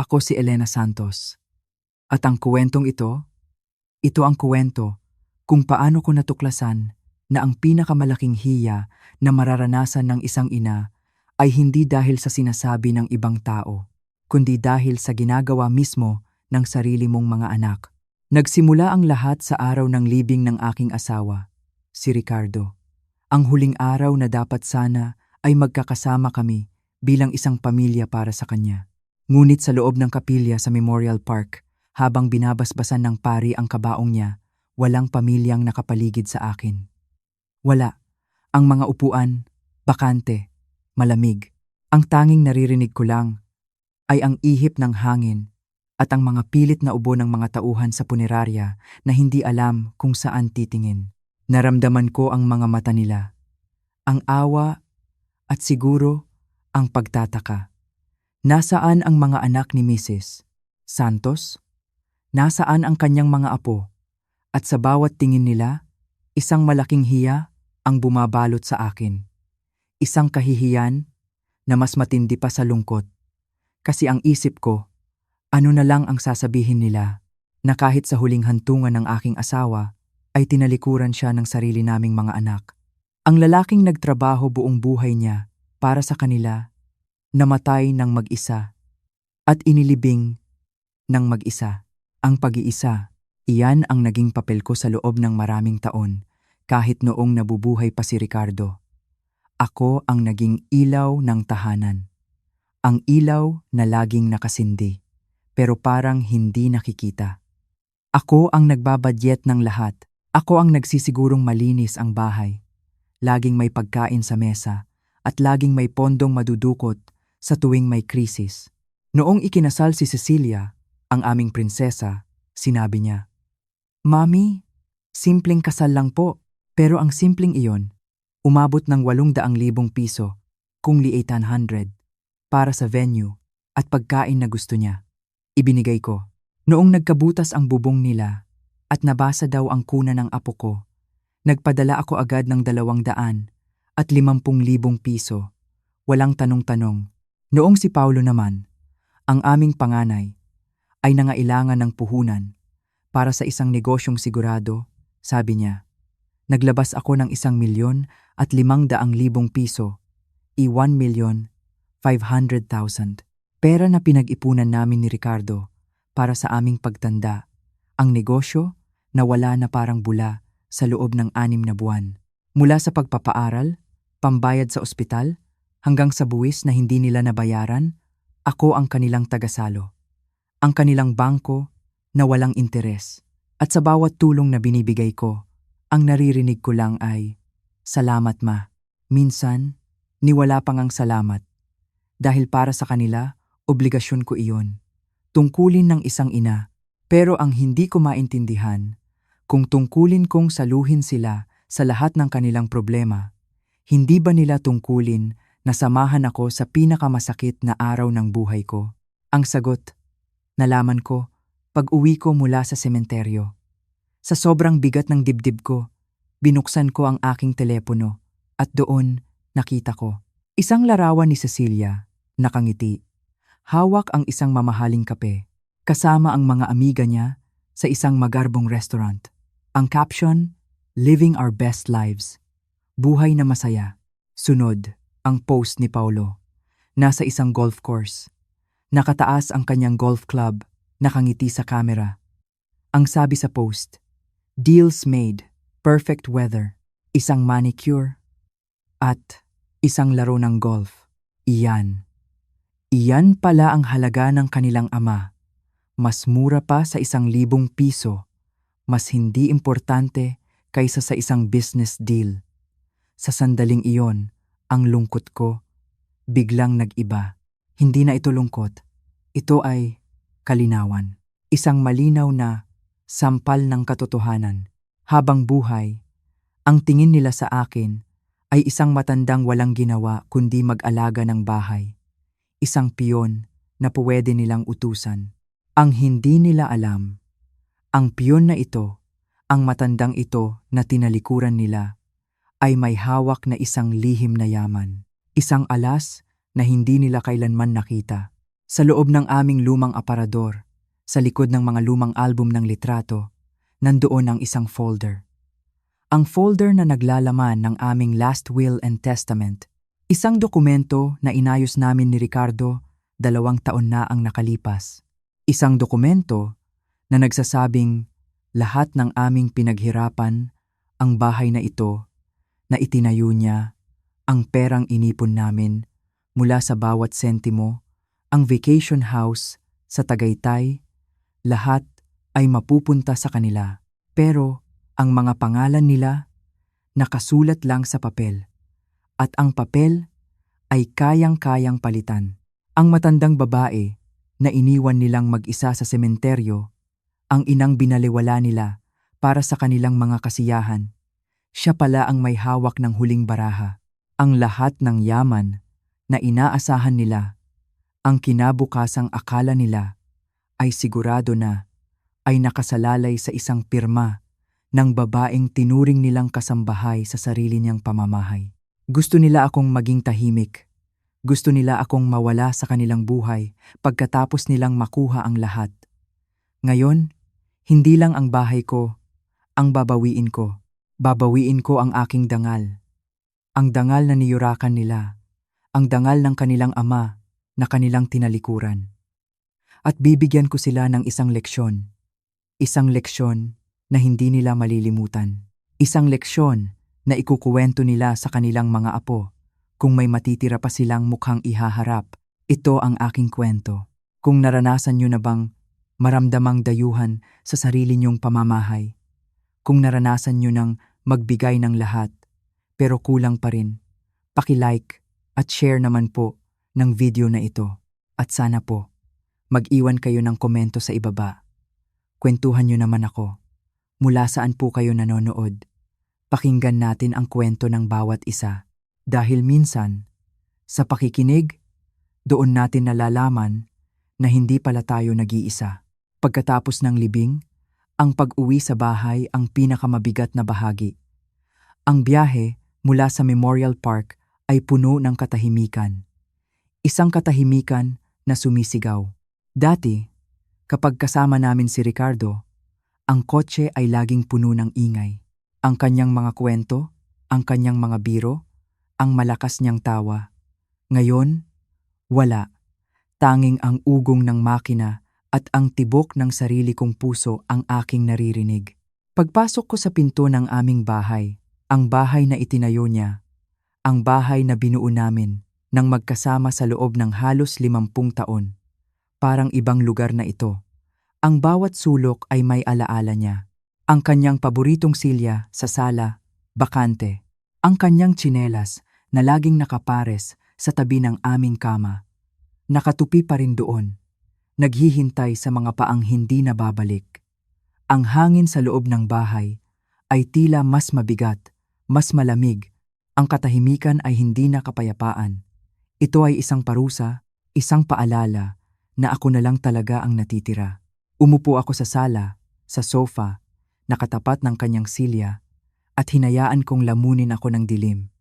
Ako si Elena Santos. At ang kuwentong ito ang kuwento kung paano ko natuklasan na ang pinakamalaking hiya na mararanasan ng isang ina ay hindi dahil sa sinasabi ng ibang tao, kundi dahil sa ginagawa mismo ng sarili mong mga anak. Nagsimula ang lahat sa araw ng libing ng aking asawa, si Ricardo. Ang huling araw na dapat sana ay magkakasama kami bilang isang pamilya para sa kanya. Ngunit sa loob ng kapilya sa Memorial Park, habang binabasbasan ng pari ang kabaong niya, walang pamilyang nakapaligid sa akin. Wala. Ang mga upuan, bakante, malamig. Ang tanging naririnig ko lang ay ang ihip ng hangin at ang mga pilit na ubo ng mga tauhan sa punerarya na hindi alam kung saan titingin. Naramdaman ko ang mga mata nila, ang awa at siguro ang pagtataka. Nasaan ang mga anak ni Mrs. Santos? Nasaan ang kanyang mga apo? At sa bawat tingin nila, isang malaking hiya ang bumabalot sa akin. Isang kahihiyan na mas matindi pa sa lungkot. Kasi ang isip ko, ano na lang ang sasabihin nila na kahit sa huling hantungan ng aking asawa ay tinalikuran siya ng sarili naming mga anak. Ang lalaking nagtrabaho buong buhay niya para sa kanila, namatay ng mag-isa at inilibing ng mag-isa. Ang pag-iisa, iyan ang naging papel ko sa loob ng maraming taon kahit noong nabubuhay pa si Ricardo. Ako ang naging ilaw ng tahanan. Ang ilaw na laging nakasindi, pero parang hindi nakikita. Ako ang nagbabudget ng lahat. Ako ang nagsisigurong malinis ang bahay. Laging may pagkain sa mesa at laging may pondong madudukot sa tuwing may krisis. Noong ikinasal si Cecilia, ang aming prinsesa, sinabi niya, "Mami, simpleng kasal lang po." Pero ang simpleng iyon, umabot ng 800,000 piso, kung li 800, para sa venue at pagkain na gusto niya. Ibinigay ko. Noong nagkabutas ang bubong nila at nabasa daw ang kuna ng apo ko, nagpadala ako agad ng 250,000 piso. Walang tanong-tanong. Noong si Paulo naman, ang aming panganay, ay nangailangan ng puhunan para sa isang negosyong sigurado, sabi niya. Naglabas ako ng 1,500,000 piso, i 1,500,000. Pera na pinag-ipunan namin ni Ricardo para sa aming pagtanda. Ang negosyo na wala na parang bula sa loob ng 6 na buwan. Mula sa pagpapaaral, pambayad sa ospital, hanggang sa buwis na hindi nila nabayaran, ako ang kanilang tagasalo. Ang kanilang bangko na walang interes. At sa bawat tulong na binibigay ko, ang naririnig ko lang ay, "Salamat, Ma." Minsan, niwala pang ang salamat. Dahil para sa kanila, obligasyon ko iyon. Tungkulin ng isang ina. Pero ang hindi ko maintindihan, kung tungkulin kong saluhin sila sa lahat ng kanilang problema, hindi ba nila tungkulin na samahan ako sa pinakamasakit na araw ng buhay ko? Ang sagot, nalaman ko pag-uwi ko mula sa sementeryo. Sa sobrang bigat ng dibdib ko, binuksan ko ang aking telepono at doon nakita ko isang larawan ni Cecilia, nakangiti. Hawak ang isang mamahaling kape, kasama ang mga amiga niya sa isang magarbong restaurant. Ang caption, "Living our best lives." Buhay na masaya. Sunod, ang post ni Paulo. Nasa isang golf course. Nakataas ang kanyang golf club, nakangiti sa kamera. Ang sabi sa post, "Deals made, perfect weather, isang manicure, at isang laro ng golf." Iyan. Iyan pala ang halaga ng kanilang ama. Mas mura pa sa 1,000 piso. Mas hindi importante kaysa sa isang business deal. Sa sandaling iyon, ang lungkot ko biglang nag-iba. Hindi na ito lungkot. Ito ay kalinawan. Isang malinaw na sampal ng katotohanan. Habang buhay, ang tingin nila sa akin ay isang matandang walang ginawa kundi mag-alaga ng bahay. Isang piyon na puwede nilang utusan. Ang hindi nila alam, ang piyon na ito, ang matandang ito na tinalikuran nila, ay may hawak na isang lihim na yaman. Isang alas na hindi nila kailanman nakita. Sa loob ng aming lumang aparador, sa likod ng mga lumang album ng litrato, nandoon ang isang folder. Ang folder na naglalaman ng aming last will and testament. Isang dokumento na inayos namin ni Ricardo 2 taon na ang nakalipas. Isang dokumento na nagsasabing lahat ng aming pinaghirapan, ang bahay na ito, na itinayo niya, ang perang inipon namin mula sa bawat sentimo, ang vacation house sa Tagaytay, lahat ay mapupunta sa kanila. Pero ang mga pangalan nila nakasulat lang sa papel. At ang papel ay kayang-kayang palitan. Ang matandang babae na iniwan nilang mag-isa sa sementeryo, ang inang binaliwala nila para sa kanilang mga kasiyahan. Siya pala ang may hawak ng huling baraha. Ang lahat ng yaman na inaasahan nila, ang kinabukasang akala nila ay sigurado na ay nakasalalay sa isang pirma ng babaeng tinuring nilang kasambahay sa sarili niyang pamamahay. Gusto nila akong maging tahimik. Gusto nila akong mawala sa kanilang buhay pagkatapos nilang makuha ang lahat. Ngayon, hindi lang ang bahay ko ang babawiin ko. Babawiin ko ang aking dangal. Ang dangal na niyurakan nila. Ang dangal ng kanilang ama na kanilang tinalikuran. At bibigyan ko sila ng isang leksyon. Isang leksyon na hindi nila malilimutan. Isang leksyon na ikukuwento nila sa kanilang mga apo. Kung may matitira pa silang mukhang ihaharap, ito ang aking kwento. Kung naranasan nyo na bang maramdamang dayuhan sa sarili nyong pamamahay. Kung naranasan nyo nang magbigay ng lahat, pero kulang pa rin, paki-like at share naman po ng video na ito. At sana po, mag-iwan kayo ng komento sa ibaba. Kwentuhan nyo naman ako. Mula saan po kayo nanonood? Pakinggan natin ang kwento ng bawat isa. Dahil minsan, sa pakikinig, doon natin nalalaman na hindi pala tayo nag-iisa. Pagkatapos ng libing, ang pag-uwi sa bahay ang pinakamabigat na bahagi. Ang biyahe mula sa Memorial Park ay puno ng katahimikan. Isang katahimikan na sumisigaw. Dati, kapag kasama namin si Ricardo, ang kotse ay laging puno ng ingay. Ang kanyang mga kwento, ang kanyang mga biro, ang malakas niyang tawa. Ngayon, wala. Tanging ang ugong ng makina at ang tibok ng sarili kong puso ang aking naririnig. Pagpasok ko sa pinto ng aming bahay, ang bahay na itinayo niya, ang bahay na binuo namin nang magkasama sa loob ng halos 50 taon. Parang ibang lugar na ito. Ang bawat sulok ay may alaala niya. Ang kanyang paboritong silya sa sala, bakante. Ang kanyang tsinelas na laging nakapares sa tabi ng aming kama. Nakatupi pa rin doon, naghihintay sa mga paang hindi nababalik. Ang hangin sa loob ng bahay ay tila mas mabigat, mas malamig. Ang katahimikan ay hindi na kapayapaan. Ito ay isang parusa, isang paalala na ako na lang talaga ang natitira. Umupo ako sa sala, sa sofa, nakatapat ng kanyang silya, at hinayaan kong lamunin ako ng dilim.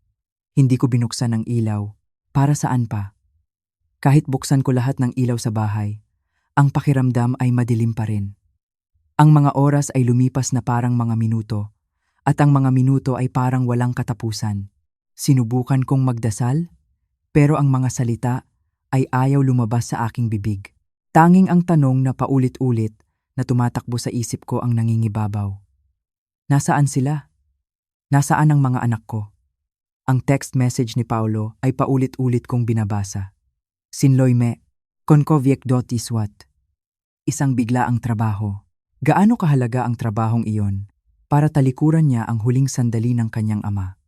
Hindi ko binuksan ang ilaw. Para saan pa? Kahit buksan ko lahat ng ilaw sa bahay, ang pakiramdam ay madilim pa rin. Ang mga oras ay lumipas na parang mga minuto, at ang mga minuto ay parang walang katapusan. Sinubukan kong magdasal, pero ang mga salita ay ayaw lumabas sa aking bibig. Tanging ang tanong na paulit-ulit na tumatakbo sa isip ko ang nangingibabaw. Nasaan sila? Nasaan ang mga anak ko? Ang text message ni Paulo ay paulit-ulit kong binabasa. Sinloy me, konkoviek dotiswat. Isang biglaang trabaho. Gaano kahalaga ang trabahong iyon para talikuran niya ang huling sandali ng kanyang ama?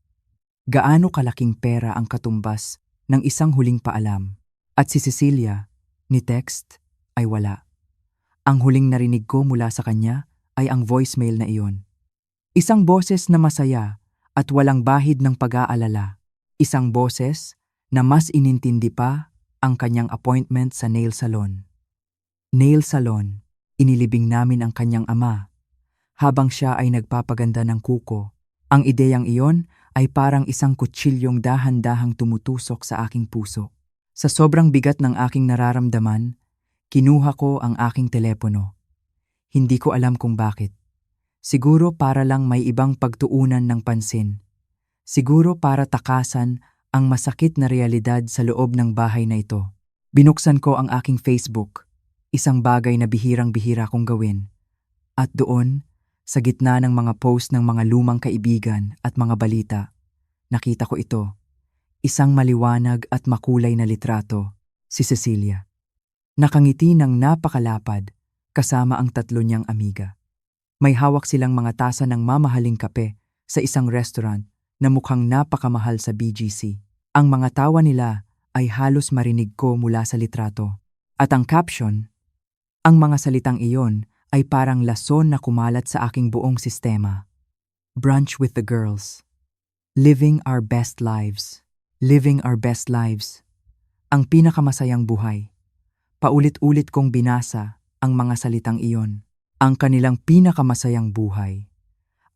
Gaano kalaking pera ang katumbas ng isang huling paalam? At si Cecilia, ni text, ay wala. Ang huling narinig ko mula sa kanya ay ang voicemail na iyon. Isang boses na masaya at walang bahid ng pag-aalala. Isang boses na mas inintindi pa ang kanyang appointment sa nail salon. Nail salon, inilibing namin ang kanyang ama. Habang siya ay nagpapaganda ng kuko, ang ideyang iyon ay parang isang kutsilyong dahan-dahang tumutusok sa aking puso. Sa sobrang bigat ng aking nararamdaman, kinuha ko ang aking telepono. Hindi ko alam kung bakit. Siguro para lang may ibang pagtuunan ng pansin. Siguro para takasan ang masakit na realidad sa loob ng bahay na ito. Binuksan ko ang aking Facebook, isang bagay na bihirang-bihira kong gawin. At doon, sa gitna ng mga post ng mga lumang kaibigan at mga balita, nakita ko ito. Isang maliwanag at makulay na litrato, si Cecilia. Nakangiti ng napakalapad kasama ang 3 niyang amiga. May hawak silang mga tasa ng mamahaling kape sa isang restaurant na mukhang napakamahal sa BGC. Ang mga tawa nila ay halos marinig ko mula sa litrato. At ang caption, ang mga salitang iyon ay parang lason na kumalat sa aking buong sistema. Brunch with the girls. Living our best lives. Living our best lives. Ang pinakamasayang buhay. Paulit-ulit kong binasa ang mga salitang iyon. Ang kanilang pinakamasayang buhay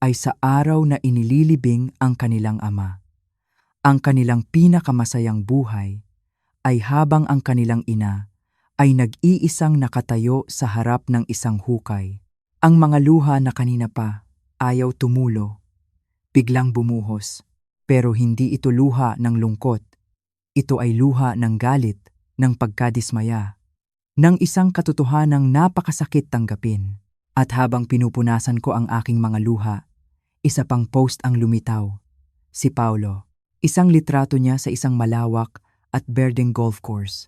ay sa araw na inililibing ang kanilang ama. Ang kanilang pinakamasayang buhay ay habang ang kanilang ina ay nag-iisang nakatayo sa harap ng isang hukay. Ang mga luha na kanina pa ayaw tumulo, biglang bumuhos. Pero hindi ito luha ng lungkot. Ito ay luha ng galit, ng pagkadismaya, ng isang katotohanang napakasakit tanggapin. At habang pinupunasan ko ang aking mga luha, isa pang post ang lumitaw. Si Paulo. Isang litrato niya sa isang malawak at berdeng golf course.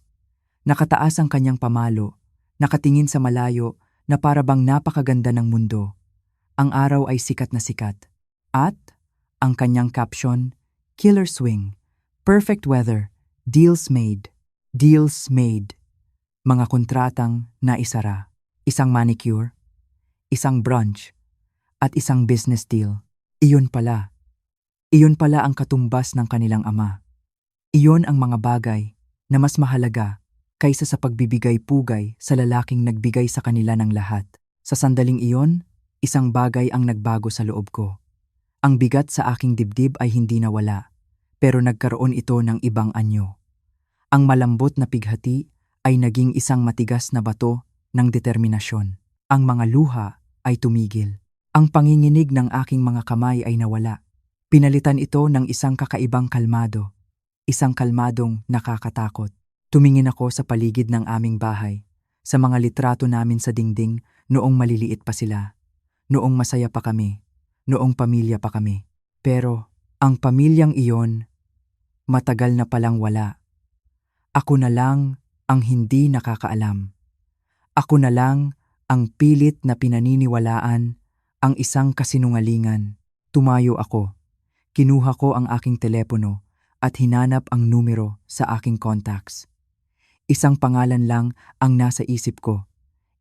Nakataas ang kanyang pamalo, nakatingin sa malayo na para bang napakaganda ng mundo. Ang araw ay sikat na sikat. At ang kanyang caption, killer swing, perfect weather, deals made, deals made. Mga kontratang naisara, isang manicure, isang brunch, at isang business deal. Iyon pala ang katumbas ng kanilang ama. Iyon ang mga bagay na mas mahalaga kaysa sa pagbibigay-pugay sa lalaking nagbigay sa kanila ng lahat. Sa sandaling iyon, isang bagay ang nagbago sa loob ko. Ang bigat sa aking dibdib ay hindi nawala, pero nagkaroon ito ng ibang anyo. Ang malambot na pighati ay naging isang matigas na bato ng determinasyon. Ang mga luha ay tumigil. Ang panginginig ng aking mga kamay ay nawala. Pinalitan ito ng isang kakaibang kalmado, isang kalmadong nakakatakot. Tumingin ako sa paligid ng aming bahay, sa mga litrato namin sa dingding noong maliliit pa sila, noong masaya pa kami. Noong pamilya pa kami. Pero ang pamilyang iyon, matagal na palang wala. Ako na lang ang hindi nakakaalam. Ako na lang ang pilit na pinaniniwalaan ang isang kasinungalingan. Tumayo ako. Kinuha ko ang aking telepono at hinanap ang numero sa aking contacts. Isang pangalan lang ang nasa isip ko.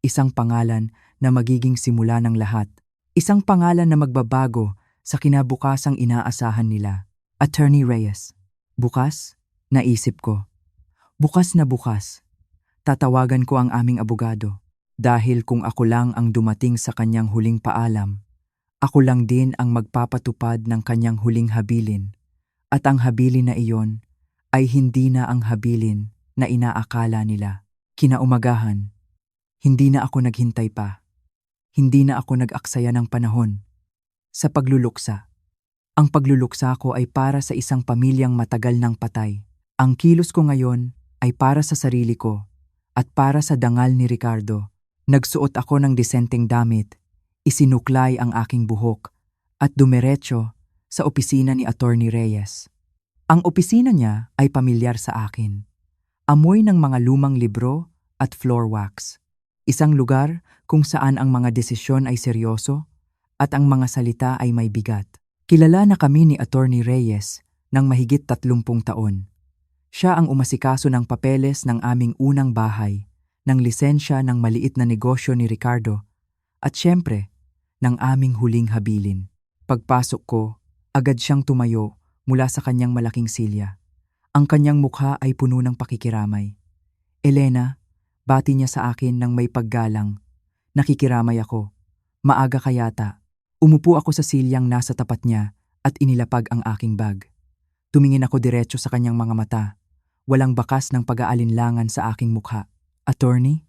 Isang pangalan na magiging simula ng lahat. Isang pangalan na magbabago sa kinabukasang inaasahan nila. Attorney Reyes. Bukas, naisip ko. Bukas na bukas. Tatawagan ko ang aming abogado. Dahil kung ako lang ang dumating sa kanyang huling paalam, ako lang din ang magpapatupad ng kanyang huling habilin. At ang habilin na iyon ay hindi na ang habilin na inaakala nila. Kinaumagahan, hindi na ako naghintay pa. Hindi na ako nag-aksaya ng panahon sa pagluluksa. Ang pagluluksa ko ay para sa isang pamilyang matagal nang patay. Ang kilos ko ngayon ay para sa sarili ko at para sa dangal ni Ricardo. Nagsuot ako ng disenteng damit, isinuklay ang aking buhok at dumiretso sa opisina ni Attorney Reyes. Ang opisina niya ay pamilyar sa akin. Amoy ng mga lumang libro at floor wax. Isang lugar kung saan ang mga desisyon ay seryoso at ang mga salita ay may bigat. Kilala na kami ni Attorney Reyes ng mahigit 30 taon. Siya ang umasikaso ng papeles ng aming unang bahay, ng lisensya ng maliit na negosyo ni Ricardo, at syempre, ng aming huling habilin. Pagpasok ko, agad siyang tumayo mula sa kanyang malaking silya. Ang kanyang mukha ay puno ng pakikiramay. Elena, bati niya sa akin ng may paggalang. Nakikiramay ako. Maaga ka yata. Umupo ako sa silyang nasa tapat niya at inilapag ang aking bag. Tumingin ako diretso sa kanyang mga mata. walang bakas ng pag-aalinlangan sa aking mukha. "Attorney?"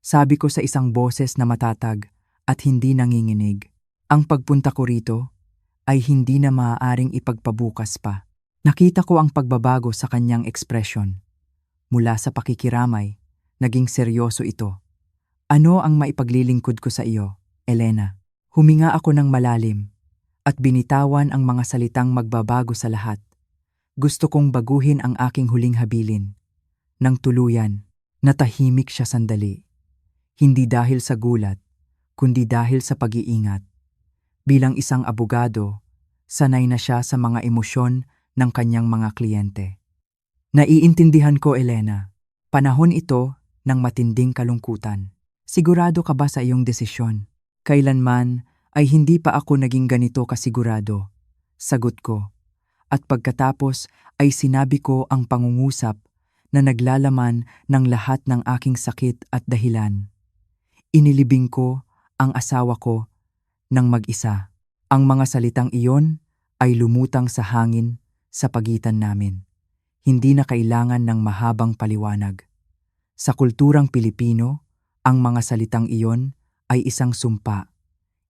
Sabi ko sa isang boses na matatag at hindi nanginginig. Ang pagpunta ko rito ay hindi na maaaring ipagpabukas pa. Nakita ko ang pagbabago sa kanyang ekspresyon. Mula sa pakikiramay, naging seryoso ito. "Ano ang maipaglilingkod ko sa iyo, Elena?" Huminga ako ng malalim at binitawan ang mga salitang magbabago sa lahat. Gusto kong baguhin ang aking huling habilin. Nang tuluyan, natahimik siya sandali. Hindi dahil sa gulat, kundi dahil sa pag-iingat. Bilang isang abogado, sanay na siya sa mga emosyon ng kanyang mga kliyente. "Naiintindihan ko, Elena. Panahon ito ng matinding kalungkutan. Sigurado ka ba sa iyong desisyon?" "Kailanman ay hindi pa ako naging ganito kasigurado," sagot ko. At pagkatapos ay sinabi ko ang pangungusap na naglalaman ng lahat ng aking sakit at dahilan. Inilibing ko ang asawa ko ng mag-isa. Ang mga salitang iyon ay lumutang sa hangin sa pagitan namin. Hindi na kailangan ng mahabang paliwanag. Sa kulturang Pilipino, ang mga salitang iyon ay isang sumpa,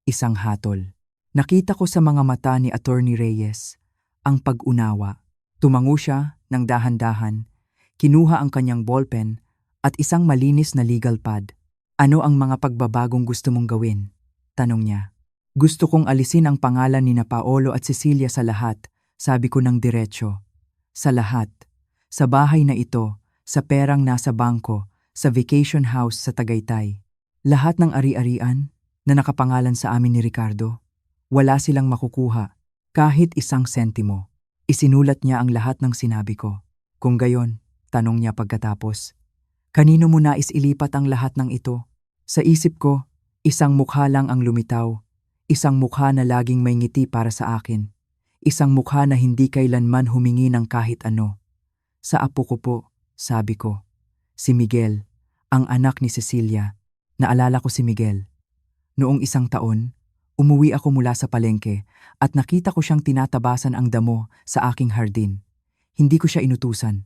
isang hatol. Nakita ko sa mga mata ni Attorney Reyes ang pag-unawa. Tumango siya ng dahan-dahan, kinuha ang kanyang ballpen at isang malinis na legal pad. "Ano ang mga pagbabagong gusto mong gawin?" tanong niya. "Gusto kong alisin ang pangalan ni na Paolo at Cecilia sa lahat," sabi ko ng diretso. "Sa lahat. Sa bahay na ito, sa perang nasa bangko, sa vacation house sa Tagaytay. Lahat ng ari-arian na nakapangalan sa amin ni Ricardo, wala silang makukuha, kahit isang sentimo." Isinulat niya ang lahat ng sinabi ko. "Kung gayon," tanong niya pagkatapos, "kanino mo nais ilipat ang lahat ng ito?" Sa isip ko, isang mukha lang ang lumitaw. Isang mukha na laging may ngiti para sa akin. Isang mukha na hindi kailanman humingi ng kahit ano. "Sa apo ko po," sabi ko. "Si Miguel, ang anak ni Cecilia." Naalala ko si Miguel. Noong isang taon, umuwi ako mula sa palengke at nakita ko siyang tinatabasan ang damo sa aking hardin. Hindi ko siya inutusan.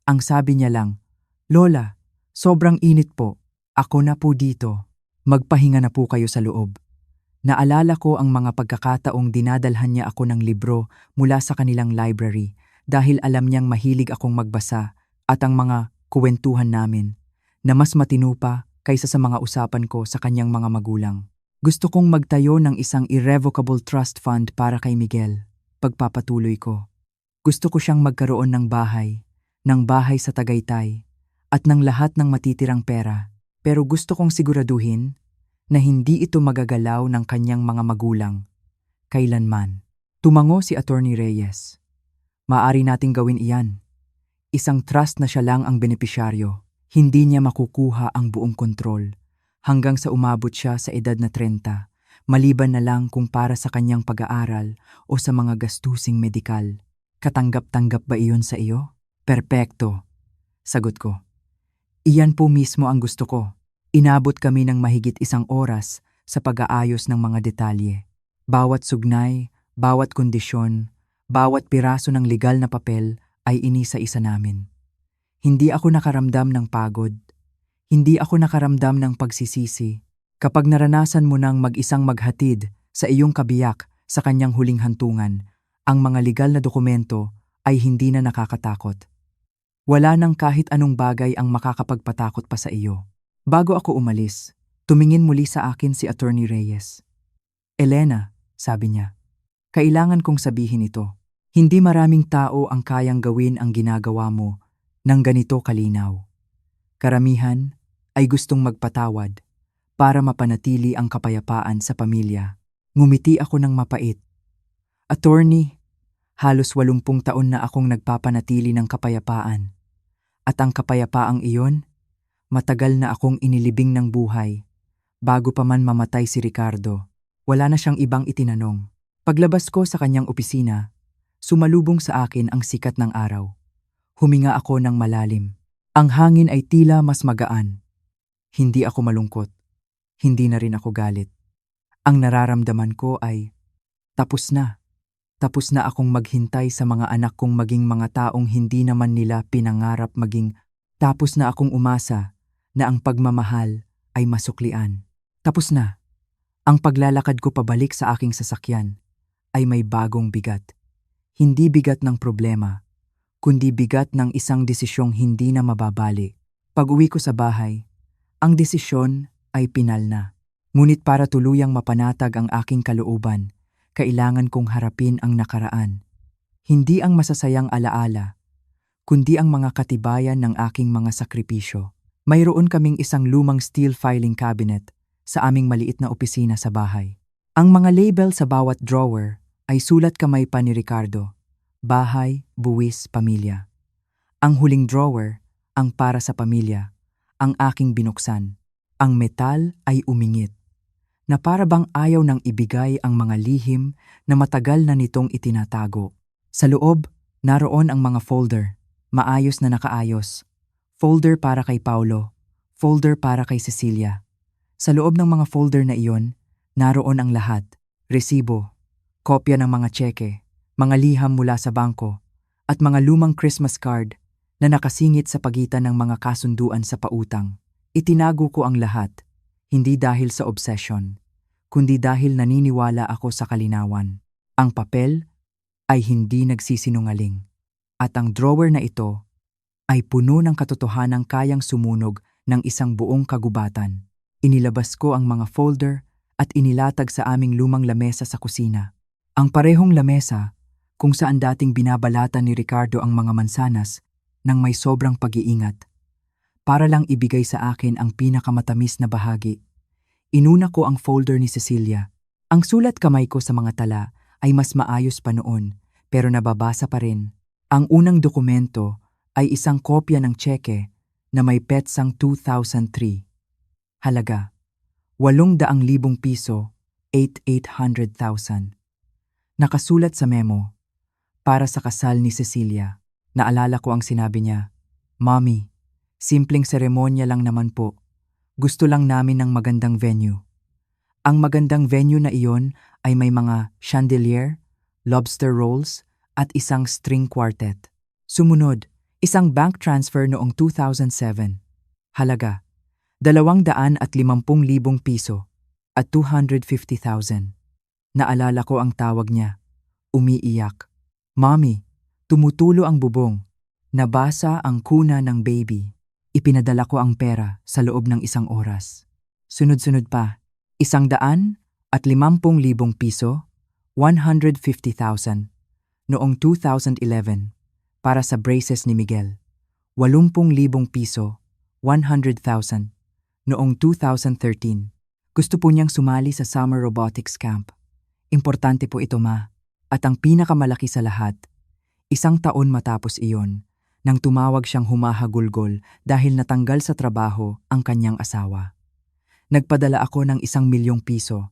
Ang sabi niya lang, "Lola, sobrang init po. Ako na po dito. Magpahinga na po kayo sa loob." Naalala ko ang mga pagkakataong dinadalhan niya ako ng libro mula sa kanilang library dahil alam niyang mahilig akong magbasa, at ang mga kuwentuhan namin na mas matino pa kaysa sa mga usapan ko sa kanyang mga magulang. "Gusto kong magtayo ng isang irrevocable trust fund para kay Miguel," pagpapatuloy ko. "Gusto ko siyang magkaroon ng bahay sa Tagaytay, at ng lahat ng matitirang pera. Pero gusto kong siguraduhin na hindi ito magagalaw ng kanyang mga magulang. Kailanman." Tumango si Attorney Reyes. "Maaari nating gawin iyan. Isang trust na siya lang ang benepisyaryo. Hindi niya makukuha ang buong kontrol hanggang sa umabot siya sa edad na 30, maliban na lang kung para sa kanyang pag-aaral o sa mga gastusing medikal. Katanggap-tanggap ba iyon sa iyo?" "Perpekto," sagot ko. "Iyan po mismo ang gusto ko." Inabot kami ng mahigit 1 oras sa pag-aayos ng mga detalye. Bawat sugnay, bawat kondisyon, bawat piraso ng legal na papel ay inisa-isa namin. Hindi ako nakaramdam ng pagod. Hindi ako nakaramdam ng pagsisisi. Kapag naranasan mo nang mag-isang maghatid sa iyong kabiyak sa kanyang huling hantungan, ang mga legal na dokumento ay hindi na nakakatakot. Wala nang kahit anong bagay ang makakapagpatakot pa sa iyo. Bago ako umalis, tumingin muli sa akin si Attorney Reyes. "Elena," sabi niya, "kailangan kong sabihin ito. Hindi maraming tao ang kayang gawin ang ginagawa mo ng ganito kalinaw. Karamihan ay gustong magpatawad para mapanatili ang kapayapaan sa pamilya." Ngumiti ako ng mapait. "Attorney, halos 80 taon na akong nagpapanatili ng kapayapaan. At ang kapayapaang iyon, matagal na akong inilibing ng buhay. Bago pa man mamatay si Ricardo, wala na siyang ibang itinanong." Paglabas ko sa kanyang opisina, sumalubong sa akin ang sikat ng araw. Huminga ako ng malalim. Ang hangin ay tila mas magaan. Hindi ako malungkot. Hindi na rin ako galit. Ang nararamdaman ko ay, tapos na. Tapos na akong maghintay sa mga anak kong maging mga taong hindi naman nila pinangarap maging. Tapos na akong umasa na ang pagmamahal ay masuklian. Tapos na. Ang paglalakad ko pabalik sa aking sasakyan ay may bagong bigat. Hindi bigat ng problema, kundi bigat ng isang desisyong hindi na mababali. Pag-uwi ko sa bahay, ang desisyon ay pinal na. Ngunit para tuluyang mapanatag ang aking kalooban, kailangan kong harapin ang nakaraan. Hindi ang masasayang alaala, kundi ang mga katibayan ng aking mga sakripisyo. Mayroon kaming isang lumang steel filing cabinet sa aming maliit na opisina sa bahay. Ang mga label sa bawat drawer ay sulat kamay pa ni Ricardo. Bahay, buwis, pamilya. Ang huling drawer, ang para sa pamilya, ang aking binuksan. Ang metal ay umingit, na para bang ayaw nang ibigay ang mga lihim na matagal na nitong itinatago. Sa loob, naroon ang mga folder, maayos na nakaayos. Folder para kay Paulo, folder para kay Cecilia. Sa loob ng mga folder na iyon, naroon ang lahat. Resibo, kopya ng mga tseke, mga liham mula sa bangko, at mga lumang Christmas card na nakasingit sa pagitan ng mga kasunduan sa pautang. Itinago ko ang lahat, hindi dahil sa obsession, kundi dahil naniniwala ako sa kalinawan. Ang papel ay hindi nagsisinungaling, at ang drawer na ito ay puno ng katotohanang kayang sumunog ng isang buong kagubatan. Inilabas ko ang mga folder at inilatag sa aming lumang lamesa sa kusina. Ang parehong lamesa kung saan dating binabalatan ni Ricardo ang mga mansanas nang may sobrang pag-iingat. Para lang ibigay sa akin ang pinakamatamis na bahagi. Inuna ko ang folder ni Cecilia. Ang sulat kamay ko sa mga tala ay mas maayos pa noon, pero nababasa pa rin. Ang unang dokumento ay isang kopya ng tseke na may petsang 2003. Halaga, 800,000 piso, 800,000. Nakasulat sa memo, para sa kasal ni Cecilia. Naalala ko ang sinabi niya, "Mommy, simpleng seremonya lang naman po. Gusto lang namin ng magandang venue." Ang magandang venue na iyon ay may mga chandelier, lobster rolls, at isang string quartet. Sumunod, isang bank transfer noong 2007. Halaga, 250,000 piso at 250,000. Naalala ko ang tawag niya, umiiyak. "Mommy, tumutulo ang bubong. Nabasa ang kuna ng baby." Ipinadala ko ang pera sa loob ng isang oras. Sunod-sunod pa, 150,000 piso, 150,000 noong 2011 para sa braces ni Miguel. 80,000 piso, 100,000 noong 2013. Gusto po niyang sumali sa Summer Robotics Camp. Importante po ito, ma. At ang pinakamalaki sa lahat, 1 taon matapos iyon, nang tumawag siyang humahagulgol dahil natanggal sa trabaho ang kanyang asawa. Nagpadala ako ng 1,000,000 piso.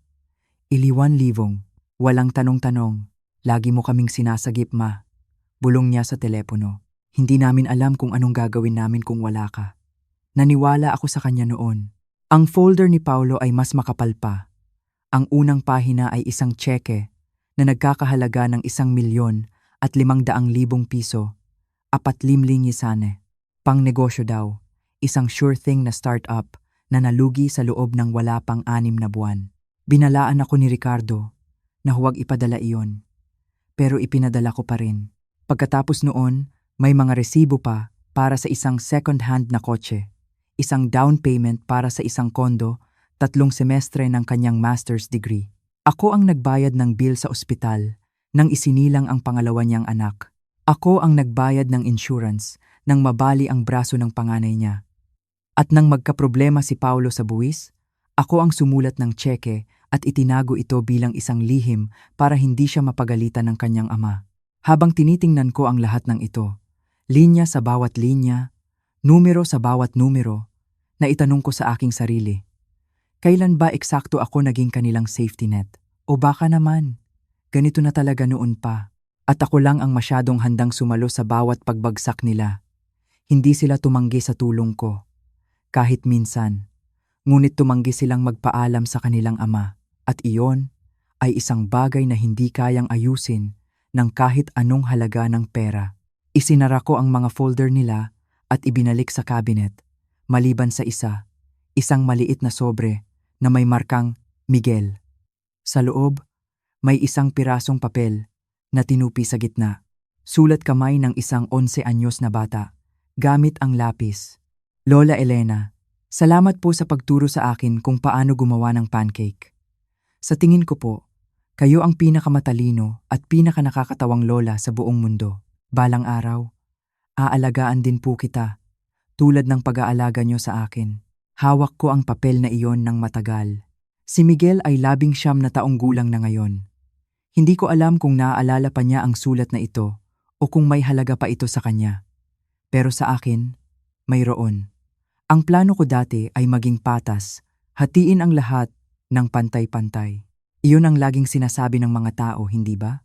"Iliwan libong, walang tanong-tanong. Lagi mo kaming sinasagip, ma." Bulong niya sa telepono. "Hindi namin alam kung anong gagawin namin kung wala ka." Naniwala ako sa kanya noon. Ang folder ni Paulo ay mas makapal pa. Ang unang pahina ay isang tseke na nagkakahalaga ng 1,500,000 piso, 4 yesane. Pang negosyo daw, isang sure thing na startup na nalugi sa loob ng wala pang 6 na buwan. Binalaan ako ni Ricardo na huwag ipadala iyon, pero ipinadala ko pa rin. Pagkatapos noon, may mga resibo pa para sa isang second-hand na kotse, isang down payment para sa isang kondo, 3 semestre ng kanyang master's degree. Ako ang nagbayad ng bill sa ospital nang isinilang ang pangalawa niyang anak. Ako ang nagbayad ng insurance nang mabali ang braso ng panganay niya. At nang magkaproblema si Paulo sa buwis, ako ang sumulat ng tseke at itinago ito bilang isang lihim para hindi siya mapagalitan ng kanyang ama. Habang tinitingnan ko ang lahat ng ito, linya sa bawat linya, numero sa bawat numero, naitanong ko sa aking sarili, kailan ba eksakto ako naging kanilang safety net? O baka naman, ganito na talaga noon pa. At ako lang ang masyadong handang sumalo sa bawat pagbagsak nila. Hindi sila tumanggi sa tulong ko. Kahit minsan, ngunit tumanggi silang magpaalam sa kanilang ama. At iyon ay isang bagay na hindi kayang ayusin ng kahit anong halaga ng pera. Isinara ko ang mga folder nila at ibinalik sa cabinet, maliban sa isang maliit na sobre na may markang Miguel. Sa loob, may isang pirasong papel na tinupi sa gitna. Sulat kamay ng isang 11 anyos na bata, gamit ang lapis. Lola Elena, salamat po sa pagturo sa akin kung paano gumawa ng pancake. Sa tingin ko po, kayo ang pinakamatalino at pinakanakakatawang lola sa buong mundo. Balang araw, aalagaan din po kita, tulad ng pag-aalaga nyo sa akin. Hawak ko ang papel na iyon ng matagal. Si Miguel ay 19 na taong gulang na ngayon. Hindi ko alam kung naaalala pa niya ang sulat na ito o kung may halaga pa ito sa kanya. Pero sa akin, mayroon. Ang plano ko dati ay maging patas, hatiin ang lahat ng pantay-pantay. Iyon ang laging sinasabi ng mga tao, hindi ba?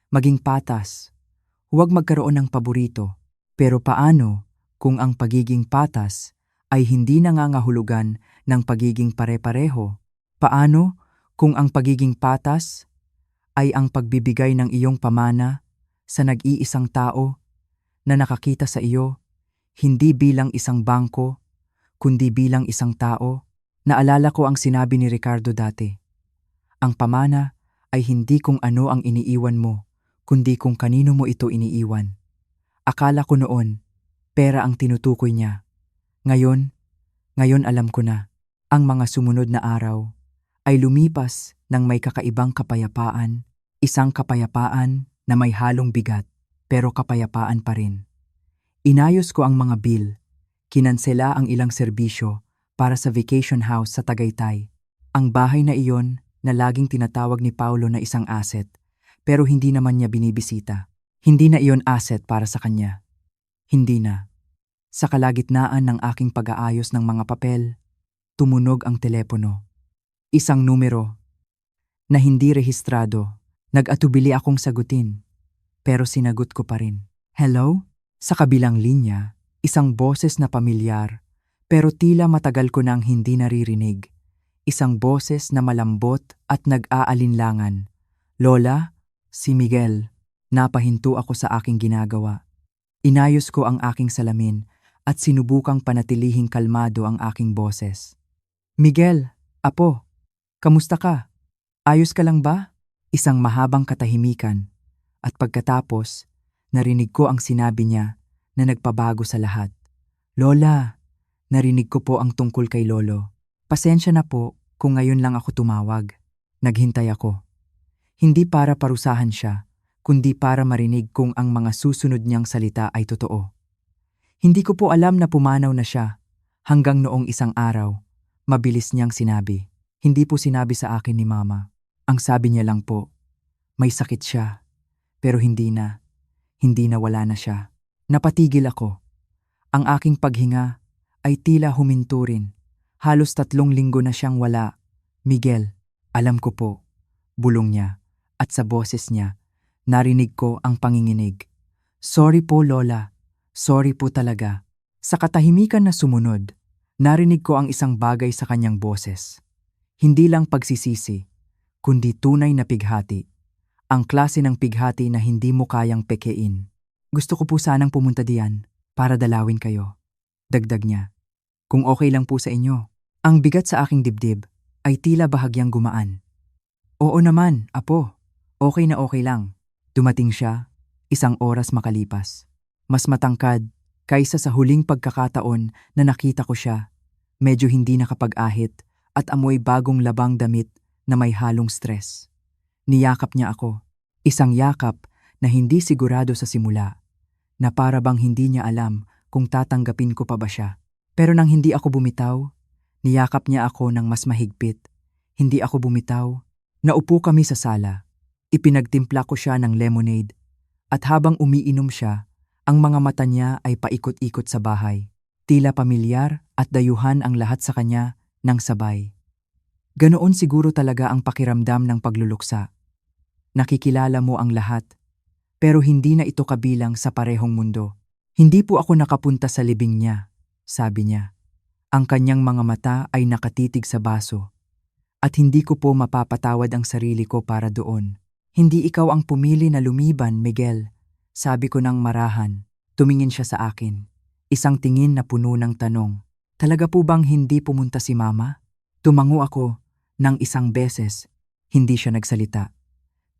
Maging patas. Huwag magkaroon ng paborito. Pero paano kung ang pagiging patas ay hindi nangangahulugan ng pagiging pare-pareho? Paano kung ang pagiging patas ay ang pagbibigay ng iyong pamana sa nag-iisang tao na nakakita sa iyo, hindi bilang isang bangko, kundi bilang isang tao? Naalala ko ang sinabi ni Ricardo dati. Ang pamana ay hindi kung ano ang iniiwan mo, kundi kung kanino mo ito iniiwan. Akala ko noon, pera ang tinutukoy niya. Ngayon alam ko na, ang mga sumunod na araw ay lumipas ng may kakaibang kapayapaan, isang kapayapaan na may halong bigat, pero kapayapaan pa rin. Inayos ko ang mga bill, kinansela ang ilang serbisyo para sa vacation house sa Tagaytay. Ang bahay na iyon na laging tinatawag ni Paulo na isang asset, pero hindi naman niya binibisita. Hindi na iyon asset para sa kanya. Hindi na. Sa kalagitnaan ng aking pag-aayos ng mga papel, tumunog ang telepono. Isang numero na hindi rehistrado. Nag-atubili akong sagutin, pero sinagot ko pa rin. Hello? Sa kabilang linya, isang boses na pamilyar, pero tila matagal ko nang hindi naririnig. Isang boses na malambot at nag-aalinlangan. Lola, si Miguel. Napahinto ako sa aking ginagawa. Inayos ko ang aking salamin at sinubukang panatilihing kalmado ang aking boses. Miguel, apo, kamusta ka? Ayos ka lang ba? Isang mahabang katahimikan. At pagkatapos, narinig ko ang sinabi niya na nagpabago sa lahat. Lola, narinig ko po ang tungkol kay Lolo. Pasensya na po kung ngayon lang ako tumawag. Naghintay ako. Hindi para parusahan siya, kundi para marinig kung ang mga susunod niyang salita ay totoo. Hindi ko po alam na pumanaw na siya, hanggang noong isang araw, mabilis niyang sinabi. Hindi po sinabi sa akin ni Mama. Ang sabi niya lang po, may sakit siya, pero hindi na wala na siya. Napatigil ako. Ang aking paghinga ay tila huminto rin. Halos 3 linggo na siyang wala. Miguel, alam ko po, bulong niya, at sa boses niya, narinig ko ang panginginig. Sorry po, Lola. Sorry po talaga. Sa katahimikan na sumunod, narinig ko ang isang bagay sa kanyang boses. Hindi lang pagsisisi, kundi tunay na pighati. Ang klase ng pighati na hindi mo kayang pekein. Gusto ko po sanang pumunta diyan para dalawin kayo. Dagdag niya. Kung okay lang po sa inyo. Ang bigat sa aking dibdib ay tila bahagyang gumaan. Oo naman, apo. Okay na okay lang. Dumating siya, 1 oras makalipas. Mas matangkad kaysa sa huling pagkakataon na nakita ko siya. Medyo hindi nakapag-ahit at amoy bagong labang damit na may halong stress. Niyakap niya ako. Isang yakap na hindi sigurado sa simula, na para bang hindi niya alam kung tatanggapin ko pa ba siya. Pero nang hindi ako bumitaw, niyakap niya ako ng mas mahigpit. Hindi ako bumitaw. Naupo kami sa sala. Ipinagtimpla ko siya ng lemonade. At habang umiinom siya, ang mga mata niya ay paikot-ikot sa bahay. Tila pamilyar at dayuhan ang lahat sa kanya ng sabay. Ganoon siguro talaga ang pakiramdam ng pagluluksa. Nakikilala mo ang lahat, pero hindi na ito kabilang sa parehong mundo. Hindi po ako nakapunta sa libing niya, sabi niya. Ang kanyang mga mata ay nakatitig sa baso. At hindi ko po mapapatawad ang sarili ko para doon. Hindi ikaw ang pumili na lumiban, Miguel. Sabi ko ng marahan. Tumingin siya sa akin. Isang tingin na puno ng tanong. Talaga po bang hindi pumunta si Mama? Tumango ako ng isang beses. Hindi siya nagsalita.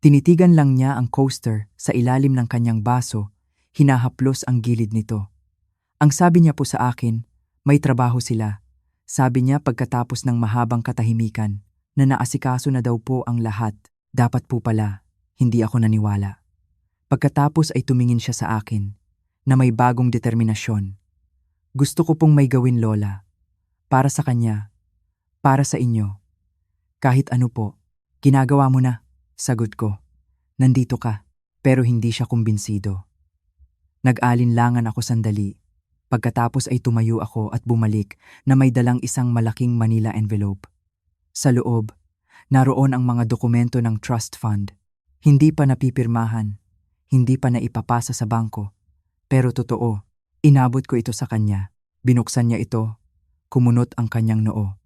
Tinitigan lang niya ang coaster sa ilalim ng kanyang baso, hinahaplos ang gilid nito. Ang sabi niya po sa akin, may trabaho sila. Sabi niya pagkatapos ng mahabang katahimikan, na naasikaso na daw po ang lahat. Dapat po pala, hindi ako naniwala. Pagkatapos ay tumingin siya sa akin, na may bagong determinasyon. Gusto ko pong may gawin, Lola. Para sa kanya, para sa inyo. Kahit ano po, ginagawa mo na, sagot ko. Nandito ka, pero hindi siya kumbinsido. Nag-alinlangan ako sandali. Pagkatapos ay tumayo ako at bumalik na may dalang isang malaking Manila envelope. Sa loob, naroon ang mga dokumento ng trust fund. Hindi pa napipirmahan, hindi pa naipapasa sa bangko. Pero totoo, inabot ko ito sa kanya. Binuksan niya ito, kumunot ang kanyang noo.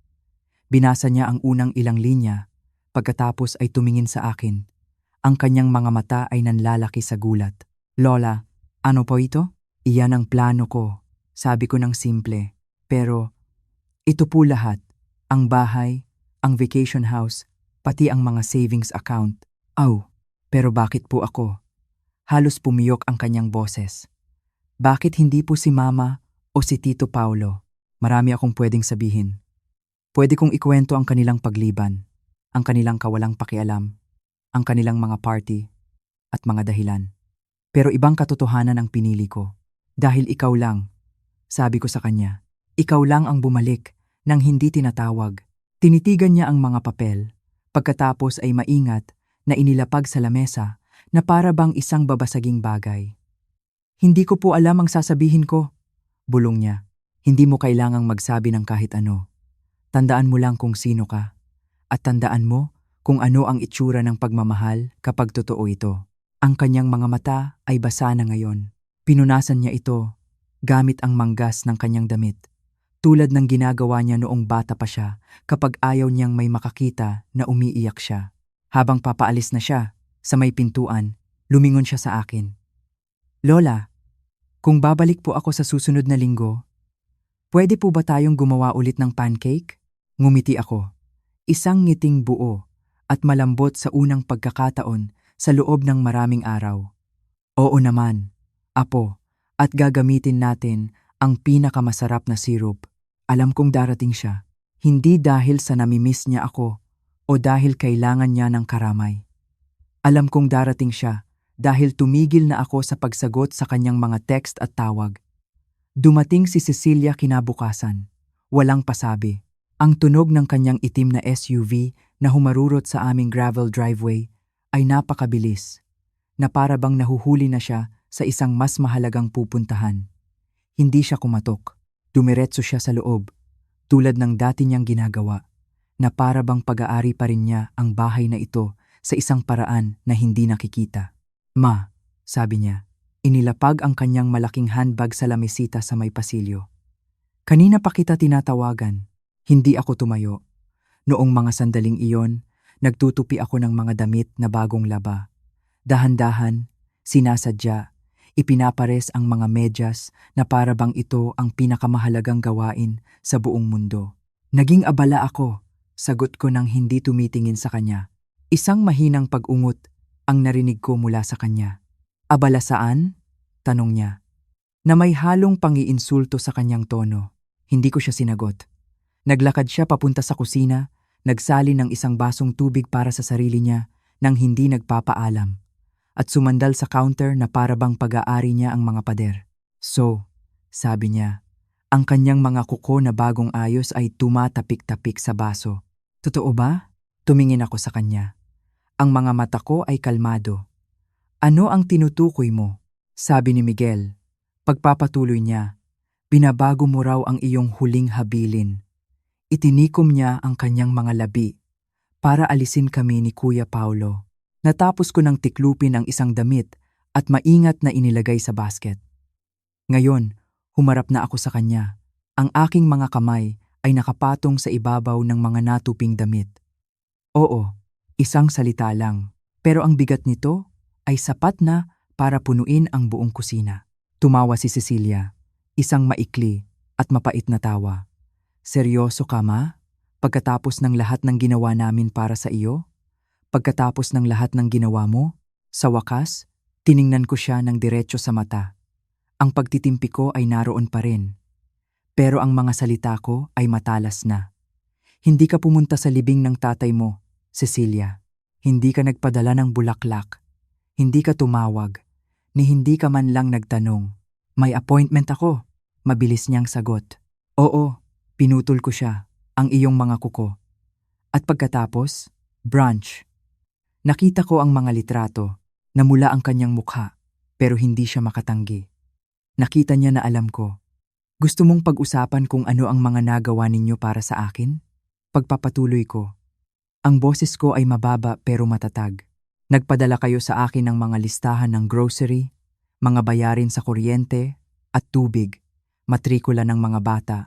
Binasa niya ang unang ilang linya, pagkatapos ay tumingin sa akin. Ang kanyang mga mata ay nanlalaki sa gulat. Lola, ano po ito? Iyan ang plano ko, sabi ko ng simple. Pero, ito po lahat. Ang bahay, ang vacation house, pati ang mga savings account. Aw, pero bakit po ako? Halos pumiyok ang kanyang boses. Bakit hindi po si Mama o si Tito Paulo? Marami akong pwedeng sabihin. Pwede kong ikwento ang kanilang pagliban, ang kanilang kawalang pakialam, ang kanilang mga party at mga dahilan. Pero ibang katotohanan ang pinili ko. Dahil ikaw lang, sabi ko sa kanya, ikaw lang ang bumalik nang hindi tinatawag. Tinitigan niya ang mga papel, pagkatapos ay maingat na inilapag sa lamesa na para bang isang babasaging bagay. Hindi ko po alam ang sasabihin ko, bulong niya. Hindi mo kailangang magsabi ng kahit ano. Tandaan mo lang kung sino ka. At tandaan mo kung ano ang itsura ng pagmamahal kapag totoo ito. Ang kanyang mga mata ay basa na ngayon. Pinunasan niya ito gamit ang manggas ng kanyang damit. Tulad ng ginagawa niya noong bata pa siya kapag ayaw niyang may makakita na umiiyak siya. Habang papaalis na siya, sa may pintuan, lumingon siya sa akin. Lola, kung babalik po ako sa susunod na linggo, pwede po ba tayong gumawa ulit ng pancake? Ngumiti ako. Isang ngiting buo at malambot sa unang pagkakataon sa loob ng maraming araw. Oo naman, Apo, at gagamitin natin ang pinakamasarap na syrup. Alam kong darating siya, hindi dahil sa namimiss niya ako o dahil kailangan niya ng karamay. Alam kong darating siya dahil tumigil na ako sa pagsagot sa kanyang mga text at tawag. Dumating si Cecilia kinabukasan. Walang pasabi. Ang tunog ng kanyang itim na SUV na humarurot sa aming gravel driveway ay napakabilis, na para bang nahuhuli na siya sa isang mas mahalagang pupuntahan. Hindi siya kumatok. Dumiretso siya sa loob, tulad ng dati niyang ginagawa, na para bang pag-aari pa rin niya ang bahay na ito sa isang paraan na hindi nakikita. Ma, sabi niya, inilapag ang kanyang malaking handbag sa lamesita sa may pasilyo. Kanina pa kita tinatawagan. Hindi ako tumayo. Noong mga sandaling iyon, nagtutupi ako ng mga damit na bagong laba. Dahan-dahan, sinasadya, ipinapares ang mga medyas na para bang ito ang pinakamahalagang gawain sa buong mundo. Naging abala ako, sagot ko nang hindi tumitingin sa kanya. Isang mahinang pag-ungot ang narinig ko mula sa kanya. Abala saan? Tanong niya. Na may halong pangiinsulto sa kanyang tono. Hindi ko siya sinagot. Naglakad siya papunta sa kusina, nagsali ng isang basong tubig para sa sarili niya nang hindi nagpapaalam. At sumandal sa counter na para bang pag-aari niya ang mga pader. So, sabi niya, ang kanyang mga kuko na bagong ayos ay tumatapik-tapik sa baso. Totoo ba? Tumingin ako sa kanya. Ang mga mata ko ay kalmado. Ano ang tinutukoy mo? Sabi ni Miguel. Pagpapatuloy niya, binabago mo raw ang iyong huling habilin. Itinikom niya ang kanyang mga labi para alisin kami ni Kuya Paulo. Natapos ko ng tiklupin ang isang damit at maingat na inilagay sa basket. Ngayon, humarap na ako sa kanya. Ang aking mga kamay ay nakapatong sa ibabaw ng mga natuping damit. Oo, isang salita lang. Pero ang bigat nito ay sapat na para punuin ang buong kusina. Tumawa si Cecilia, isang maikli at mapait na tawa. Seryoso ka, ma? Pagkatapos ng lahat ng ginawa namin para sa iyo? Pagkatapos ng lahat ng ginawa mo? Sa wakas, tiningnan ko siya ng diretso sa mata. Ang pagtitimpi ko ay naroon pa rin. Pero ang mga salita ko ay matalas na. Hindi ka pumunta sa libing ng tatay mo, Cecilia. Hindi ka nagpadala ng bulaklak. Hindi ka tumawag. Ni hindi ka man lang nagtanong. May appointment ako. Mabilis niyang sagot. Oo, pinutol ko siya, ang iyong mga kuko. At pagkatapos, brunch. Nakita ko ang mga litrato, namula ang kanyang mukha, pero hindi siya makatanggi. Nakita niya na alam ko. Gusto mong pag-usapan kung ano ang mga nagawa ninyo para sa akin? Pagpapatuloy ko. Ang boses ko ay mababa pero matatag. Nagpadala kayo sa akin ng mga listahan ng grocery, mga bayarin sa kuryente at tubig, matrikula ng mga bata,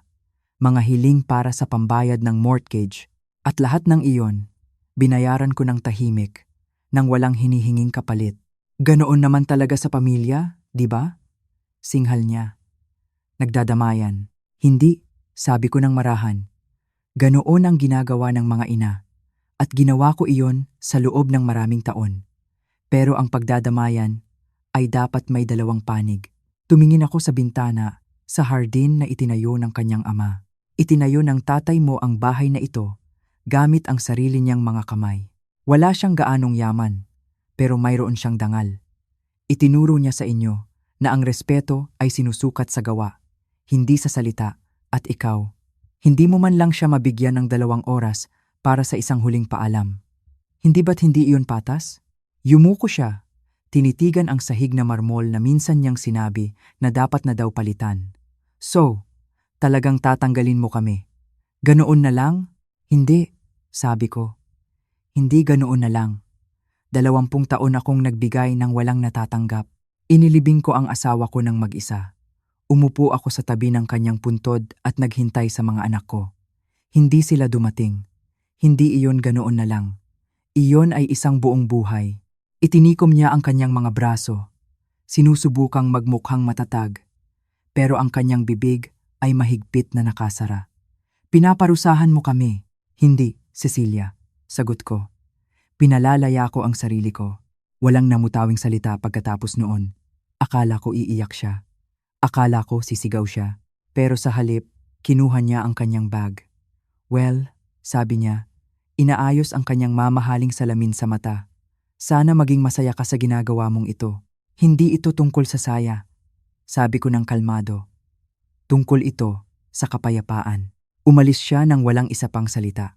mga hiling para sa pambayad ng mortgage, at lahat ng iyon, binayaran ko ng tahimik, nang walang hinihinging kapalit. Ganoon naman talaga sa pamilya, di ba? Singhal niya. Nagdadamayan. Hindi, sabi ko ng marahan. Ganoon ang ginagawa ng mga ina. At ginawa ko iyon sa loob ng maraming taon. Pero ang pagdadamayan ay dapat may dalawang panig. Tumingin ako sa bintana, sa hardin na itinayo ng kanyang ama. Itinayo ng tatay mo ang bahay na ito, gamit ang sarili niyang mga kamay. Wala siyang gaanong yaman, pero mayroon siyang dangal. Itinuro niya sa inyo na ang respeto ay sinusukat sa gawa, hindi sa salita, at ikaw. Hindi mo man lang siya mabigyan ng 2 oras para sa isang huling paalam. Hindi ba't hindi iyon patas? Yumuko siya. Tinitigan ang sahig na marmol na minsan niyang sinabi na dapat na daw palitan. So, talagang tatanggalin mo kami. Ganoon na lang? Hindi, sabi ko. Hindi ganoon na lang. 20 taon akong nagbigay ng walang natatanggap. Inilibing ko ang asawa ko ng mag-isa. Umupo ako sa tabi ng kanyang puntod at naghintay sa mga anak ko. Hindi sila dumating. Hindi iyon ganoon na lang. Iyon ay isang buong buhay. Itinikom niya ang kanyang mga braso. Sinusubukang magmukhang matatag. Pero ang kanyang bibig ay mahigpit na nakasara. Pinaparusahan mo kami. Hindi, Cecilia, sagot ko. Pinalalaya ko ang sarili ko. Walang namutawing salita pagkatapos noon. Akala ko iiyak siya. Akala ko sisigaw siya. Pero sa halip, kinuha niya ang kanyang bag. Well, sabi niya, inaayos ang kanyang mamahaling salamin sa mata. Sana maging masaya ka sa ginagawa mong ito. Hindi ito tungkol sa saya. Sabi ko ng kalmado. Tungkol ito sa kapayapaan. Umalis siya nang walang isa pang salita.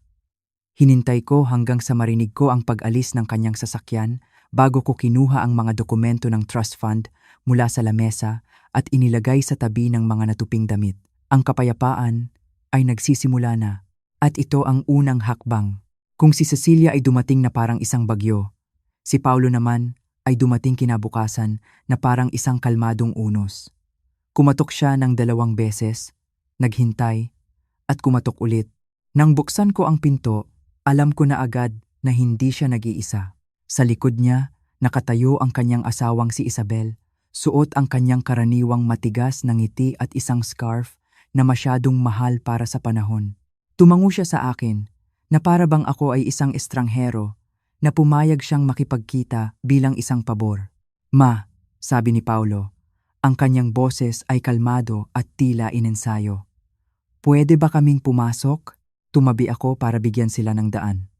Hinintay ko hanggang sa marinig ko ang pag-alis ng kanyang sasakyan bago ko kinuha ang mga dokumento ng trust fund mula sa lamesa at inilagay sa tabi ng mga natuping damit. Ang kapayapaan ay nagsisimula na. At ito ang unang hakbang. Kung si Cecilia ay dumating na parang isang bagyo, si Paulo naman ay dumating kinabukasan na parang isang kalmadong unos. Kumatok siya ng 2 beses, naghintay, at kumatok ulit. Nang buksan ko ang pinto, alam ko na agad na hindi siya nag-iisa. Sa likod niya, nakatayo ang kanyang asawang si Isabel, suot ang kanyang karaniwang matigas na ngiti at isang scarf na masyadong mahal para sa panahon. Tumango siya sa akin na para bang ako ay isang estranghero na pumayag siyang makipagkita bilang isang pabor. Ma, sabi ni Paulo, ang kanyang boses ay kalmado at tila inensayo. Pwede ba kaming pumasok? Tumabi ako para bigyan sila ng daan.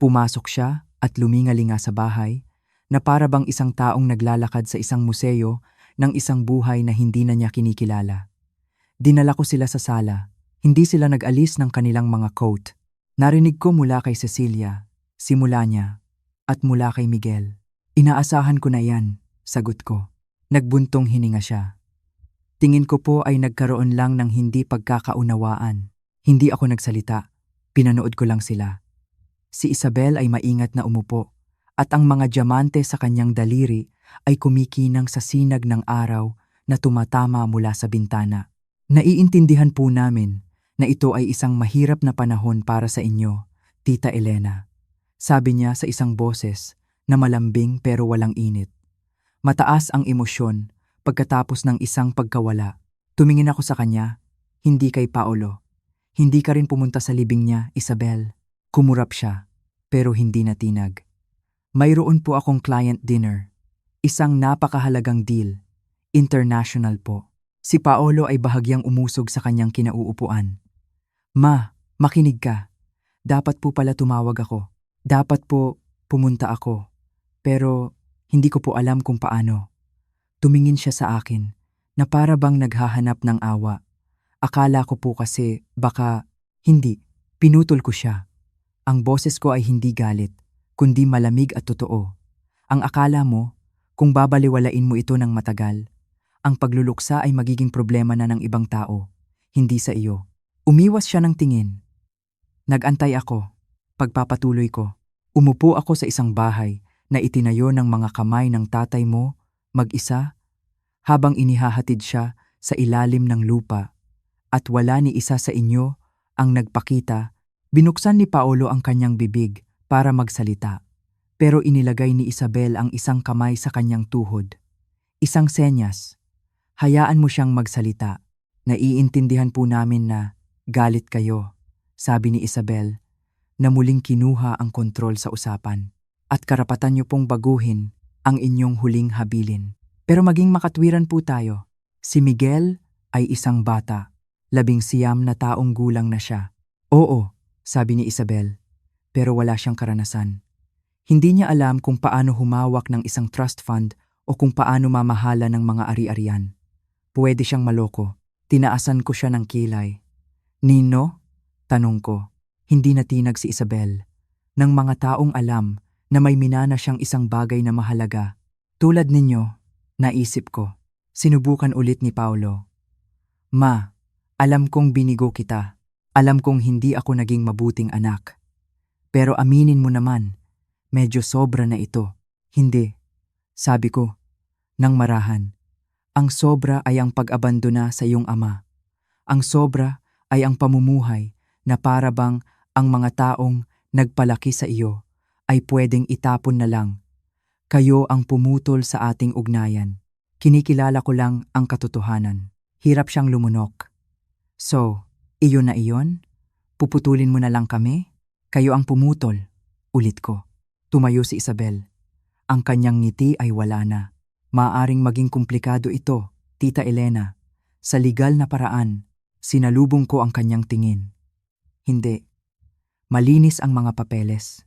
Pumasok siya at lumingalinga sa bahay na para bang isang taong naglalakad sa isang museo ng isang buhay na hindi na niya kinikilala. Dinala ko sila sa sala. Hindi sila nag-alis ng kanilang mga coat. Narinig ko mula kay Cecilia, simula niya, at mula kay Miguel. Inaasahan ko na yan, sagot ko. Nagbuntong hininga siya. Tingin ko po ay nagkaroon lang ng hindi pagkakaunawaan. Hindi ako nagsalita. Pinanood ko lang sila. Si Isabel ay maingat na umupo, at ang mga diamante sa kanyang daliri ay kumikinang sa sinag ng araw na tumatama mula sa bintana. Naiintindihan po namin na ito ay isang mahirap na panahon para sa inyo, Tita Elena. Sabi niya sa isang boses na malambing pero walang init. Mataas ang emosyon pagkatapos ng isang pagkawala. Tumingin ako sa kanya, hindi kay Paolo. Hindi ka rin pumunta sa libing niya, Isabel. Kumurap siya, pero hindi natinag. Mayroon po akong client dinner. Isang napakahalagang deal. International po. Si Paolo ay bahagyang umusog sa kanyang kinauupuan. Ma, makinig ka. Dapat po pala tumawag ako. Dapat po pumunta ako. Pero hindi ko po alam kung paano. Tumingin siya sa akin na para bang naghahanap ng awa. Akala ko po kasi baka hindi. Pinutol ko siya. Ang boses ko ay hindi galit, kundi malamig at totoo. Ang akala mo, kung babaliwalain mo ito ng matagal, ang pagluluksa ay magiging problema na ng ibang tao, hindi sa iyo. Umiwas siya ng tingin. Nagantay ako. Pagpapatuloy ko. Umupo ako sa isang bahay na itinayo ng mga kamay ng tatay mo, mag-isa, habang inihahatid siya sa ilalim ng lupa. At wala ni isa sa inyo ang nagpakita. Binuksan ni Paolo ang kanyang bibig para magsalita. Pero inilagay ni Isabel ang isang kamay sa kanyang tuhod. Isang senyas. Hayaan mo siyang magsalita. Naiintindihan po namin na galit kayo, sabi ni Isabel, na muling kinuha ang kontrol sa usapan. At karapatan niyo pong baguhin ang inyong huling habilin. Pero maging makatwiran po tayo. Si Miguel ay isang bata. 19 na taong gulang na siya. Oo, sabi ni Isabel, pero wala siyang karanasan. Hindi niya alam kung paano humawak ng isang trust fund o kung paano mamahala ng mga ari-arian. Pwede siyang maloko. Tinaasan ko siya ng kilay. Nino? Tanong ko. Hindi natinag si Isabel. Ng mga taong alam na may minana siyang isang bagay na mahalaga. Tulad ninyo, naisip ko. Sinubukan ulit ni Paolo. Ma, alam kong binigo kita. Alam kong hindi ako naging mabuting anak. Pero aminin mo naman, medyo sobra na ito. Hindi, sabi ko, nang marahan. Ang sobra ay ang pag-abandona sa iyong ama. Ang sobra ay ang pamumuhay na para bang ang mga taong nagpalaki sa iyo ay pwedeng itapon na lang. Kayo ang pumutol sa ating ugnayan. Kinikilala ko lang ang katotohanan. Hirap siyang lumunok. So, iyon na iyon? Puputulin mo na lang kami? Kayo ang pumutol. Ulit ko. Tumayo si Isabel. Ang kanyang ngiti ay wala na. Maaring maging komplikado ito, Tita Elena. Sa legal na paraan, sinalubong ko ang kanyang tingin. Hindi. Malinis ang mga papeles.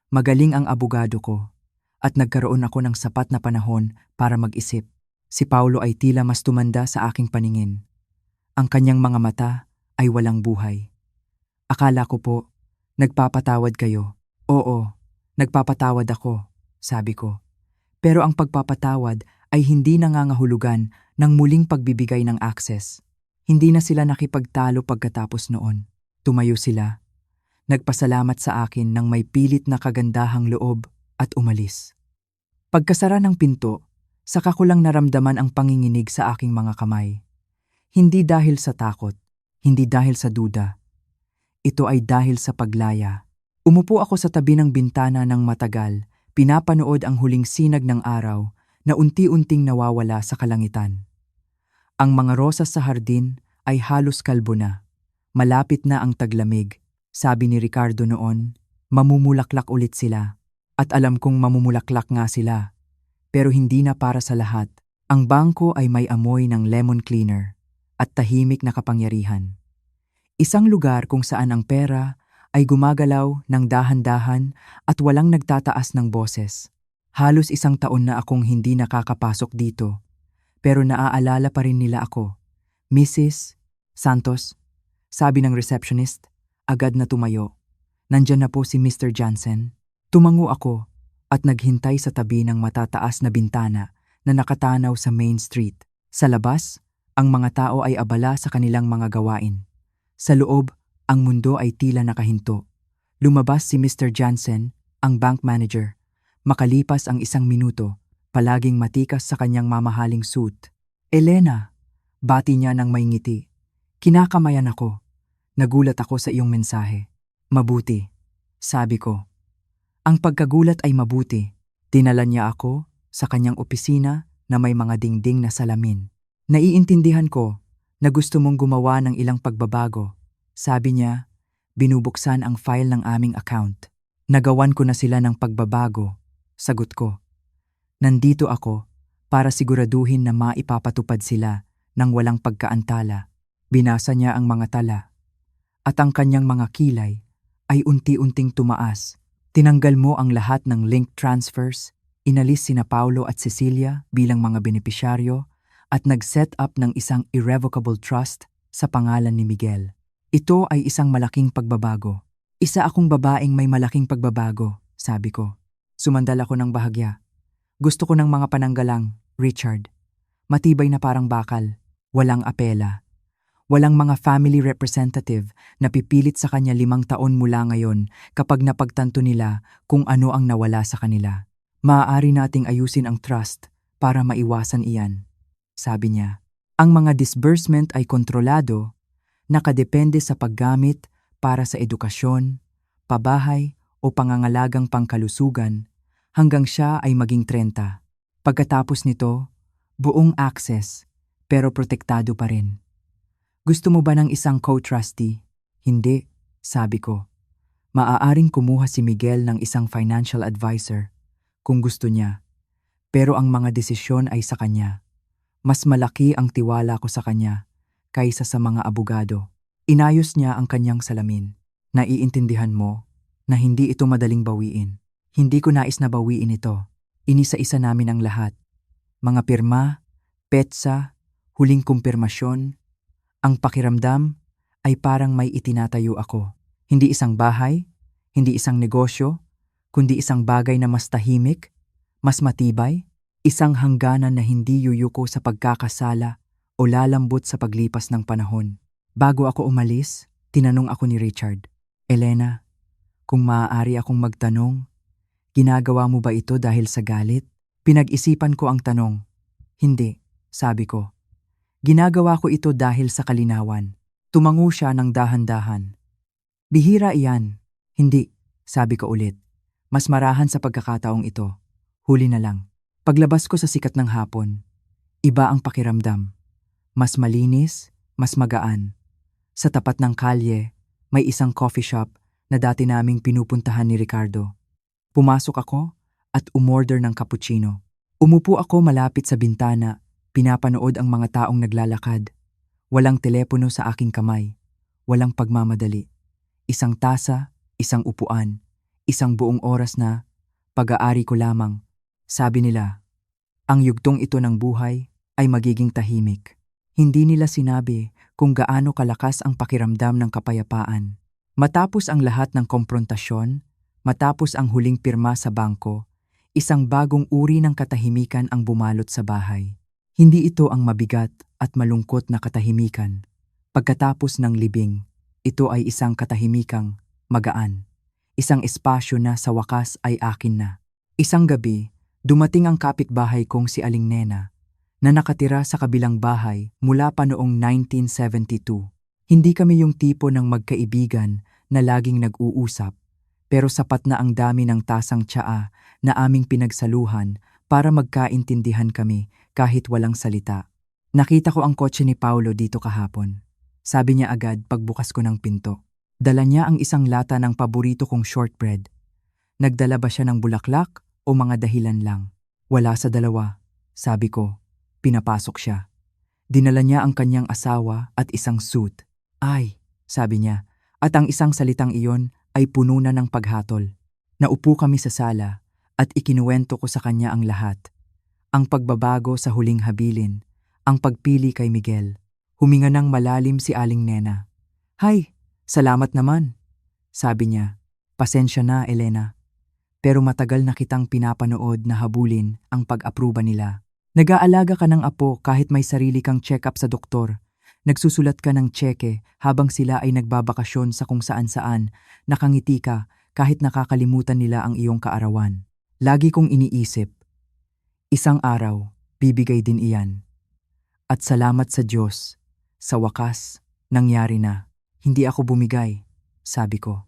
Magaling ang abogado ko. At nagkaroon ako ng sapat na panahon para mag-isip. Si Paolo ay tila mas tumanda sa aking paningin. Ang kanyang mga mata ay walang buhay. Akala ko po, nagpapatawad kayo. Oo, nagpapatawad ako, sabi ko. Pero ang pagpapatawad ay hindi nangangahulugan ng muling pagbibigay ng access. Hindi na sila nakipagtalo pagkatapos noon. Tumayo sila. Nagpasalamat sa akin ng may pilit na kagandahang loob at umalis. Pagkasara ng pinto, saka ko lang naramdaman ang panginginig sa aking mga kamay. Hindi dahil sa takot, hindi dahil sa duda. Ito ay dahil sa paglaya. Umupo ako sa tabi ng bintana ng matagal, pinapanood ang huling sinag ng araw na unti-unting nawawala sa kalangitan. Ang mga rosas sa hardin ay halos kalbo na. Malapit na ang taglamig. Sabi ni Ricardo noon, mamumulaklak ulit sila. At alam kong mamumulaklak nga sila. Pero hindi na para sa lahat. Ang bangko ay may amoy ng lemon cleaner at tahimik na kapangyarihan. Isang lugar kung saan ang pera ay gumagalaw ng dahan-dahan at walang nagtataas ng boses. Halos 1 taon na akong hindi nakakapasok dito, pero naaalala pa rin nila ako. Mrs. Santos, sabi ng receptionist, agad na tumayo. Nandyan na po si Mr. Jansen. Tumango ako at naghintay sa tabi ng matataas na bintana na nakatanaw sa Main Street. Sa labas, ang mga tao ay abala sa kanilang mga gawain. Sa loob, ang mundo ay tila nakahinto. Lumabas si Mr. Jansen, ang bank manager. Makalipas ang 1 minuto, palaging matikas sa kanyang mamahaling suit. Elena, bati niya ng may ngiti. Kinakamayan ako. Nagulat ako sa iyong mensahe. Mabuti, sabi ko. Ang pagkagulat ay mabuti, Dinala niya ako sa kanyang opisina na may mga dingding na salamin. Naiintindihan ko na gusto mong gumawa ng ilang pagbabago. Sabi niya, binubuksan ang file ng aming account. Nagawan ko na sila ng pagbabago. Sagot ko, nandito ako para siguraduhin na maipapatupad sila ng walang pagkaantala. Binasa niya ang mga tala at ang kanyang mga kilay ay unti-unting tumaas. Tinanggal mo ang lahat ng link transfers, inalis sina Paulo at Cecilia bilang mga benepisyaryo at nag-set up ng isang irrevocable trust sa pangalan ni Miguel. Ito ay isang malaking pagbabago. Isa akong babaeng may malaking pagbabago, sabi ko. Sumandal ako ng bahagya. Gusto ko ng mga pananggalang, Richard. Matibay na parang bakal, walang apela. Walang mga family representative na pipilit sa kanya 5 taon mula ngayon kapag napagtanto nila kung ano ang nawala sa kanila. Maaari nating ayusin ang trust para maiwasan iyan. Sabi niya, ang mga disbursement ay kontrolado, nakadepende sa paggamit para sa edukasyon, pabahay o pangangalagang pangkalusugan hanggang siya ay maging 30. Pagkatapos nito, buong access pero protektado pa rin. Gusto mo ba ng isang co-trustee? Hindi, sabi ko. Maaaring kumuha si Miguel ng isang financial advisor kung gusto niya, pero ang mga desisyon ay sa kanya. Mas malaki ang tiwala ko sa kanya kaysa sa mga abogado. Inayos niya ang kanyang salamin. Naiintindihan mo na hindi ito madaling bawiin. Hindi ko nais na bawiin ito. Inisa-isa namin ang lahat. Mga pirma, petsa, huling kumpirmasyon. Ang pakiramdam ay parang may itinatayo ako. Hindi isang bahay, hindi isang negosyo, kundi isang bagay na mas tahimik, mas matibay, isang hangganan na hindi yuyuko sa pagkakasala o lalambot sa paglipas ng panahon. Bago ako umalis, tinanong ako ni Richard, Elena, kung maaari akong magtanong, ginagawa mo ba ito dahil sa galit? Pinag-isipan ko ang tanong. Hindi, sabi ko. Ginagawa ko ito dahil sa kalinawan. Tumango siya ng dahan-dahan. Bihira iyan. Hindi, sabi ko ulit. Mas marahan sa pagkakataong ito. Huli na lang. Paglabas ko sa sikat ng hapon, iba ang pakiramdam. Mas malinis, mas magaan. Sa tapat ng kalye, may isang coffee shop na dati naming pinupuntahan ni Ricardo. Pumasok ako at umorder ng cappuccino. Umupo ako malapit sa bintana, pinapanood ang mga taong naglalakad. Walang telepono sa aking kamay, walang pagmamadali. Isang tasa, isang upuan, isang buong oras na pag-aari ko lamang. Sabi nila, ang yugtong ito ng buhay ay magiging tahimik. Hindi nila sinabi kung gaano kalakas ang pakiramdam ng kapayapaan. Matapos ang lahat ng komprontasyon, matapos ang huling pirma sa bangko, isang bagong uri ng katahimikan ang bumalot sa bahay. Hindi ito ang mabigat at malungkot na katahimikan. Pagkatapos ng libing, ito ay isang katahimikang magaan. Isang espasyo na sa wakas ay akin na. Isang gabi, dumating ang kapitbahay kong si Aling Nena, na nakatira sa kabilang bahay mula pa noong 1972. Hindi kami yung tipo ng magkaibigan na laging nag-uusap, pero sapat na ang dami ng tasang tsaa na aming pinagsaluhan para magkaintindihan kami kahit walang salita. Nakita ko ang kotse ni Paulo dito kahapon. Sabi niya agad pagbukas ko ng pinto. Dala niya ang isang lata ng paborito kong shortbread. Nagdala ba siya ng bulaklak o mga dahilan lang? Wala sa dalawa, sabi ko. Pinapasok siya. Dinala niya ang kanyang asawa at isang suit. Ay, sabi niya, at ang isang salitang iyon ay puno na ng paghatol. Naupo kami sa sala at ikinuwento ko sa kanya ang lahat. Ang pagbabago sa huling habilin, ang pagpili kay Miguel. Huminga ng malalim si Aling Nena. Hay, salamat naman, sabi niya. Pasensya na, Elena. Pero matagal na kitang pinapanood na habulin ang pag-apruba nila. Nag-aalaga ka ng apo kahit may sarili kang check-up sa doktor. Nagsusulat ka ng tseke habang sila ay nagbabakasyon sa kung saan-saan. Nakangiti ka kahit nakakalimutan nila ang iyong kaarawan. Lagi kong iniisip, isang araw, bibigay din iyan. At salamat sa Diyos, sa wakas, nangyari na. Hindi ako bumigay, sabi ko.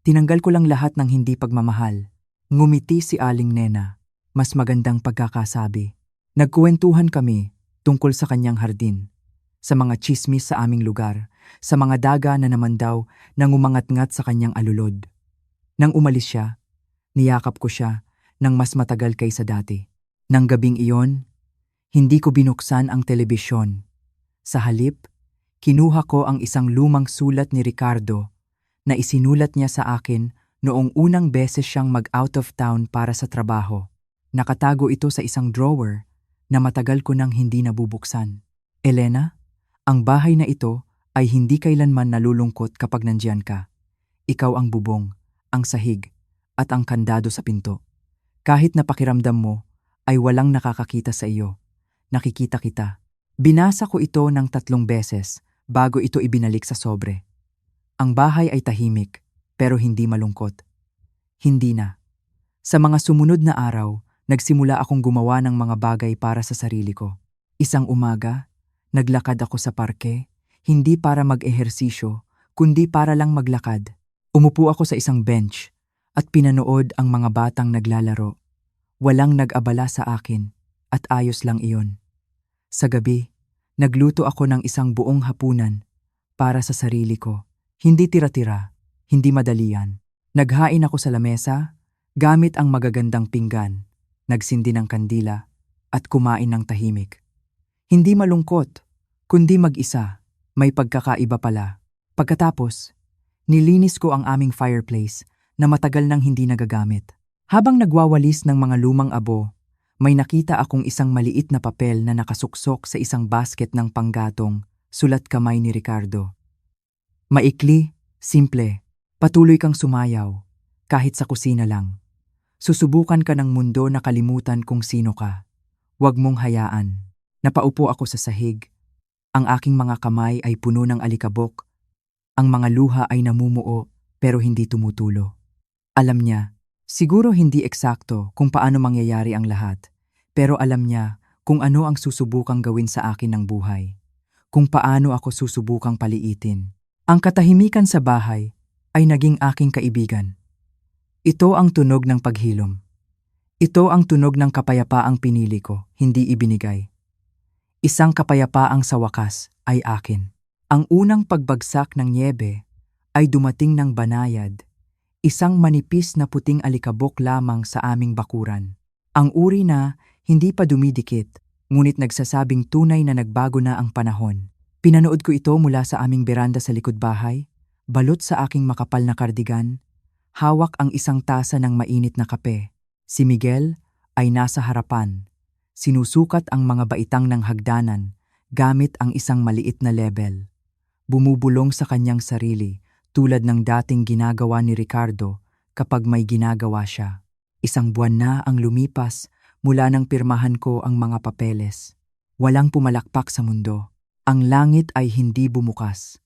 Tinanggal ko lang lahat ng hindi pagmamahal. Ngumiti si Aling Nena. mas magandang pagkakasabi. Nagkuwentuhan kami tungkol sa kanyang hardin, sa mga tsismis sa aming lugar, sa mga daga na naman daw nang umangat-ngat sa kanyang alulod. Nang umalis siya, niyakap ko siya ng mas matagal kaysa dati. Nang gabing iyon, hindi ko binuksan ang telebisyon. Sa halip, kinuha ko ang isang lumang sulat ni Ricardo na isinulat niya sa akin noong unang beses siyang mag-out of town para sa trabaho. Nakatago ito sa isang drawer na matagal ko nang hindi nabubuksan. Elena, ang bahay na ito ay hindi kailanman nalulungkot kapag nandiyan ka. Ikaw ang bubong, ang sahig, at ang kandado sa pinto. Kahit na pakiramdam mo ay walang nakakakita sa iyo, nakikita kita. Binasa ko ito ng 3 beses bago ito ibinalik sa sobre. Ang bahay ay tahimik, pero hindi malungkot. Hindi na. Sa mga sumunod na araw, nagsimula akong gumawa ng mga bagay para sa sarili ko. Isang umaga, naglakad ako sa parke, hindi para mag-ehersisyo, kundi para lang maglakad. Umupo ako sa isang bench at pinanood ang mga batang naglalaro. Walang nag-abala sa akin at ayos lang iyon. Sa gabi, nagluto ako ng isang buong hapunan para sa sarili ko. Hindi tira-tira, hindi madalian. Naghain ako sa lamesa, gamit ang magagandang pinggan, nagsindi ng kandila, at kumain ng tahimik. Hindi malungkot, kundi mag-isa, may pagkakaiba pala. Pagkatapos, nilinis ko ang aming fireplace na matagal nang hindi nagagamit. Habang nagwawalis ng mga lumang abo, may nakita akong isang maliit na papel na nakasuksok sa isang basket ng panggatong, sulat kamay ni Ricardo. Maikli, simple, patuloy kang sumayaw, kahit sa kusina lang. Susubukan ka ng mundo na kalimutan kung sino ka. Huwag mong hayaan. Napaupo ako sa sahig. Ang aking mga kamay ay puno ng alikabok. Ang mga luha ay namumuo pero hindi tumutulo. Alam niya, siguro hindi eksakto kung paano mangyayari ang lahat, pero alam niya kung ano ang susubukang gawin sa akin ng buhay. Kung paano ako susubukang paliitin. Ang katahimikan sa bahay ay naging aking kaibigan. Ito ang tunog ng paghilom. Ito ang tunog ng kapayapaang pinili ko, hindi ibinigay. Isang kapayapaang sa wakas ay akin. Ang unang pagbagsak ng nyebe ay dumating ng banayad, isang manipis na puting alikabok lamang sa aming bakuran. Ang uri na hindi pa dumidikit, ngunit nagsasabing tunay na nagbago na ang panahon. Pinanood ko ito mula sa aming beranda sa likod bahay, balot sa aking makapal na kardigan, hawak ang isang tasa ng mainit na kape. Si Miguel ay nasa harapan, sinusukat ang mga baitang ng hagdanan gamit ang isang maliit na lebel. Bumubulong sa kanyang sarili tulad ng dating ginagawa ni Ricardo kapag may ginagawa siya. Isang buwan na ang lumipas mula nang pirmahan ko ang mga papeles. Walang pumalakpak sa mundo. Ang langit ay hindi bumukas.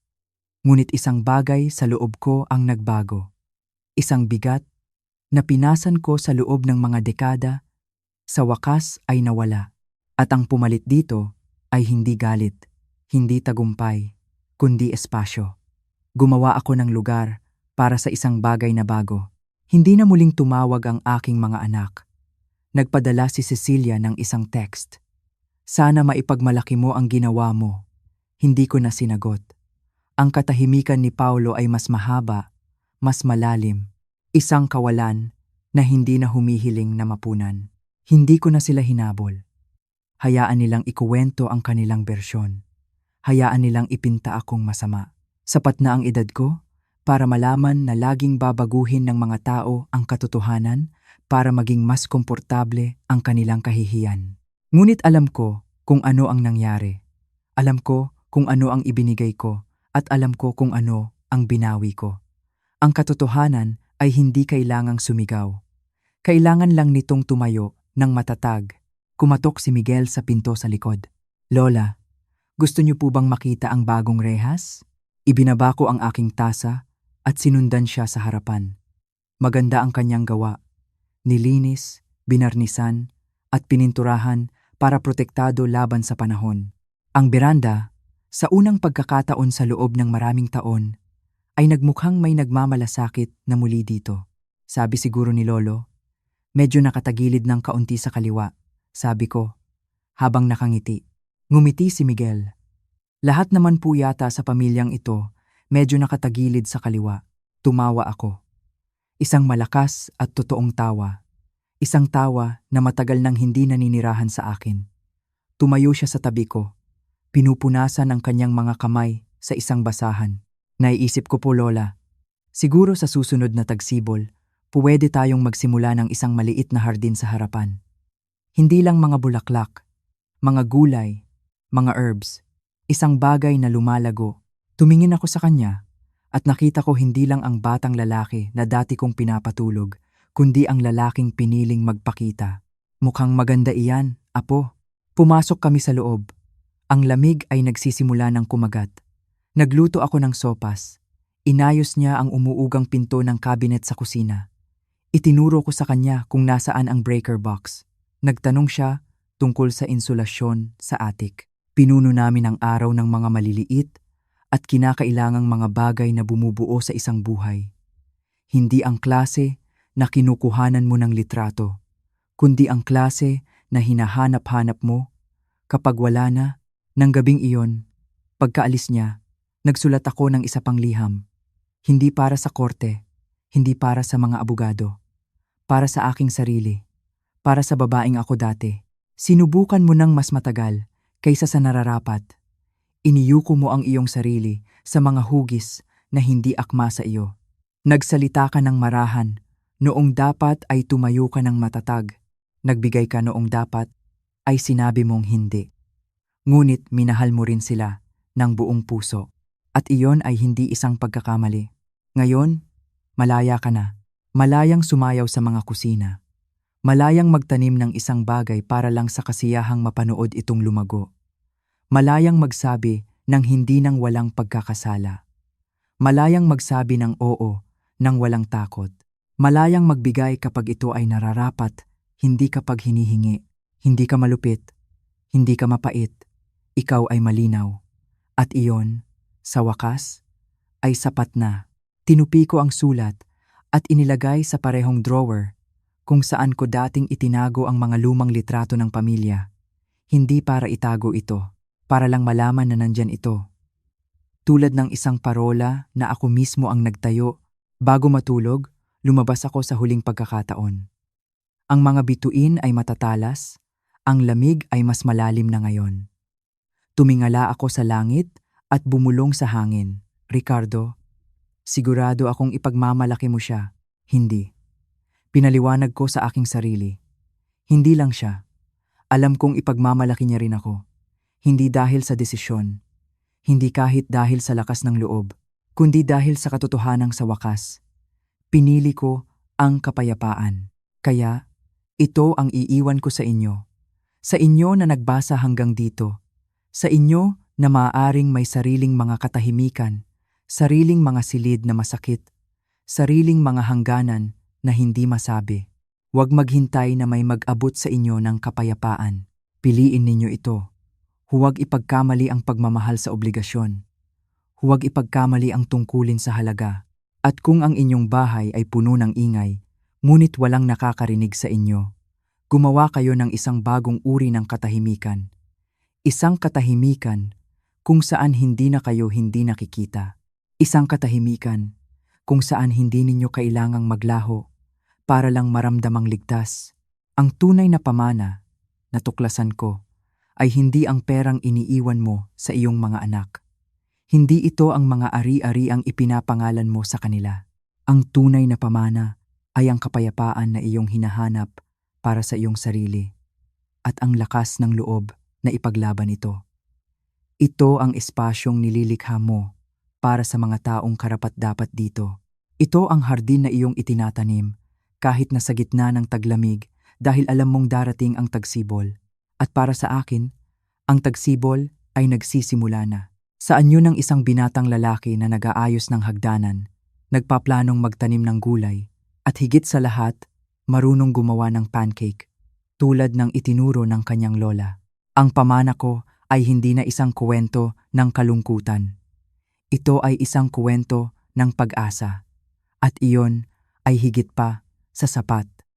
Ngunit isang bagay sa loob ko ang nagbago. Isang bigat na pinasan ko sa loob ng mga dekada, sa wakas ay nawala. At ang pumalit dito ay hindi galit, hindi tagumpay, kundi espasyo. Gumawa ako ng lugar para sa isang bagay na bago. Hindi na muling tumawag ang aking mga anak. Nagpadala si Cecilia ng isang text. Sana maipagmalaki mo ang ginawa mo. Hindi ko na sinagot. Ang katahimikan ni Paulo ay mas mahaba, mas malalim. Isang kawalan na hindi na humihiling na mapunan. Hindi ko na sila hinabol. Hayaan nilang ikuwento ang kanilang bersyon. Hayaan nilang ipinta akong masama. Sapat na ang edad ko para malaman na laging babaguhin ng mga tao ang katotohanan para maging mas komportable ang kanilang kahihiyan. Ngunit alam ko kung ano ang nangyari. Alam ko kung ano ang ibinigay ko at alam ko kung ano ang binawi ko. Ang katotohanan ay hindi kailangang sumigaw. Kailangan lang nitong tumayo ng matatag. Kumatok si Miguel sa pinto sa likod. Lola, gusto niyo po bang makita ang bagong rehas? Ibinaba ko ang aking tasa at sinundan siya sa harapan. Maganda ang kanyang gawa. Nilinis, binarnisan, at pininturahan para protektado laban sa panahon. Ang beranda, sa unang pagkakataon sa loob ng maraming taon, ay nagmukhang may nagmamalasakit na muli dito. Sabi siguro ni Lolo, Medyo nakatagilid ng kaunti sa kaliwa, sabi ko, habang nakangiti. Ngumiti si Miguel. Lahat naman po yata sa pamilyang ito, medyo nakatagilid sa kaliwa. Tumawa ako. Isang malakas at totoong tawa. Isang tawa na matagal nang hindi naninirahan sa akin. Tumayo siya sa tabi ko. Pinupunasan ang kanyang mga kamay sa isang basahan. Naiisip ko po, Lola, siguro sa susunod na tagsibol, puwede tayong magsimula ng isang maliit na hardin sa harapan. Hindi lang mga bulaklak, mga gulay, mga herbs, isang bagay na lumalago. Tumingin ako sa kanya at nakita ko hindi lang ang batang lalaki na dati kong pinapatulog, kundi ang lalaking piniling magpakita. Mukhang maganda iyan, apo. Pumasok kami sa loob. Ang lamig ay nagsisimula ng kumagat. Nagluto ako ng sopas. Inayos niya ang umuugang pinto ng cabinet sa kusina. Itinuro ko sa kanya kung nasaan ang breaker box. Nagtanong siya tungkol sa insulasyon sa attic. Pinuno namin ang araw ng mga maliliit at kinakailangang mga bagay na bumubuo sa isang buhay. Hindi ang klase na kinukuhanan mo ng litrato, kundi ang klase na hinahanap-hanap mo kapag wala na. Nang gabing iyon, pagkaalis niya, nagsulat ako ng isa pang liham. Hindi para sa korte, hindi para sa mga abogado. Para sa aking sarili, para sa babaeng ako dati. Sinubukan mo ng mas matagal kaysa sa nararapat. Iniyuko mo ang iyong sarili sa mga hugis na hindi akma sa iyo. Nagsalita ka ng marahan, noong dapat ay tumayo ka ng matatag. Nagbigay ka noong dapat ay sinabi mong hindi. Ngunit minahal mo rin sila ng buong puso. At iyon ay hindi isang pagkakamali. Ngayon, malaya ka na. Malayang sumayaw sa mga kusina. Malayang magtanim ng isang bagay para lang sa kasiyahang mapanood itong lumago. Malayang magsabi ng hindi nang walang pagkakasala. Malayang magsabi ng oo nang walang takot. Malayang magbigay kapag ito ay nararapat, hindi kapag hinihingi. Hindi ka malupit, hindi ka mapait. Ikaw ay malinaw. At iyon, sa wakas, ay sapat na. Tinupi ko ang sulat at inilagay sa parehong drawer kung saan ko dating itinago ang mga lumang litrato ng pamilya. Hindi para itago ito, para lang malaman na nandyan ito. Tulad ng isang parola na ako mismo ang nagtayo, bago matulog, lumabas ako sa huling pagkakataon. Ang mga bituin ay matatalas, ang lamig ay mas malalim na ngayon. Tumingala ako sa langit at bumulong sa hangin. Ricardo, sigurado akong ipagmamalaki mo siya. Hindi. Pinaliwanag ko sa aking sarili. Hindi lang siya. Alam kong ipagmamalaki niya rin ako. Hindi dahil sa desisyon. Hindi kahit dahil sa lakas ng loob. Kundi dahil sa katotohanang sa wakas. Pinili ko ang kapayapaan. Kaya, ito ang iiwan ko sa inyo. Sa inyo na nagbasa hanggang dito. Sa inyo na maaaring may sariling mga katahimikan, sariling mga silid na masakit, sariling mga hangganan na hindi masabi. Huwag maghintay na may mag-abot sa inyo ng kapayapaan. Piliin ninyo ito. Huwag ipagkamali ang pagmamahal sa obligasyon. Huwag ipagkamali ang tungkulin sa halaga. At kung ang inyong bahay ay puno ng ingay, ngunit walang nakakarinig sa inyo, gumawa kayo ng isang bagong uri ng katahimikan. Isang katahimikan kung saan hindi na kayo hindi nakikita. Isang katahimikan kung saan hindi ninyo kailangang maglaho para lang maramdamang ligtas. Ang tunay na pamana na tuklasan ko ay hindi ang perang iniiwan mo sa iyong mga anak. Hindi ito ang mga ari-ari ang ipinapangalan mo sa kanila. Ang tunay na pamana ay ang kapayapaan na iyong hinahanap para sa iyong sarili at ang lakas ng loob na ipaglaban ito. Ito ang espasyong nililikha mo para sa mga taong karapat-dapat dito. Ito ang hardin na iyong itinatanim kahit na sa gitna ng taglamig dahil alam mong darating ang tagsibol. At para sa akin, ang tagsibol ay nagsisimula na. Sa anyo ng isang binatang lalaki na nag-aayos ng hagdanan, nagpaplanong magtanim ng gulay, at higit sa lahat, marunong gumawa ng pancake, tulad ng itinuro ng kanyang lola. Ang pamana ko ay hindi na isang kuwento ng kalungkutan. Ito ay isang kuwento ng pag-asa. At iyon ay higit pa sa sapat.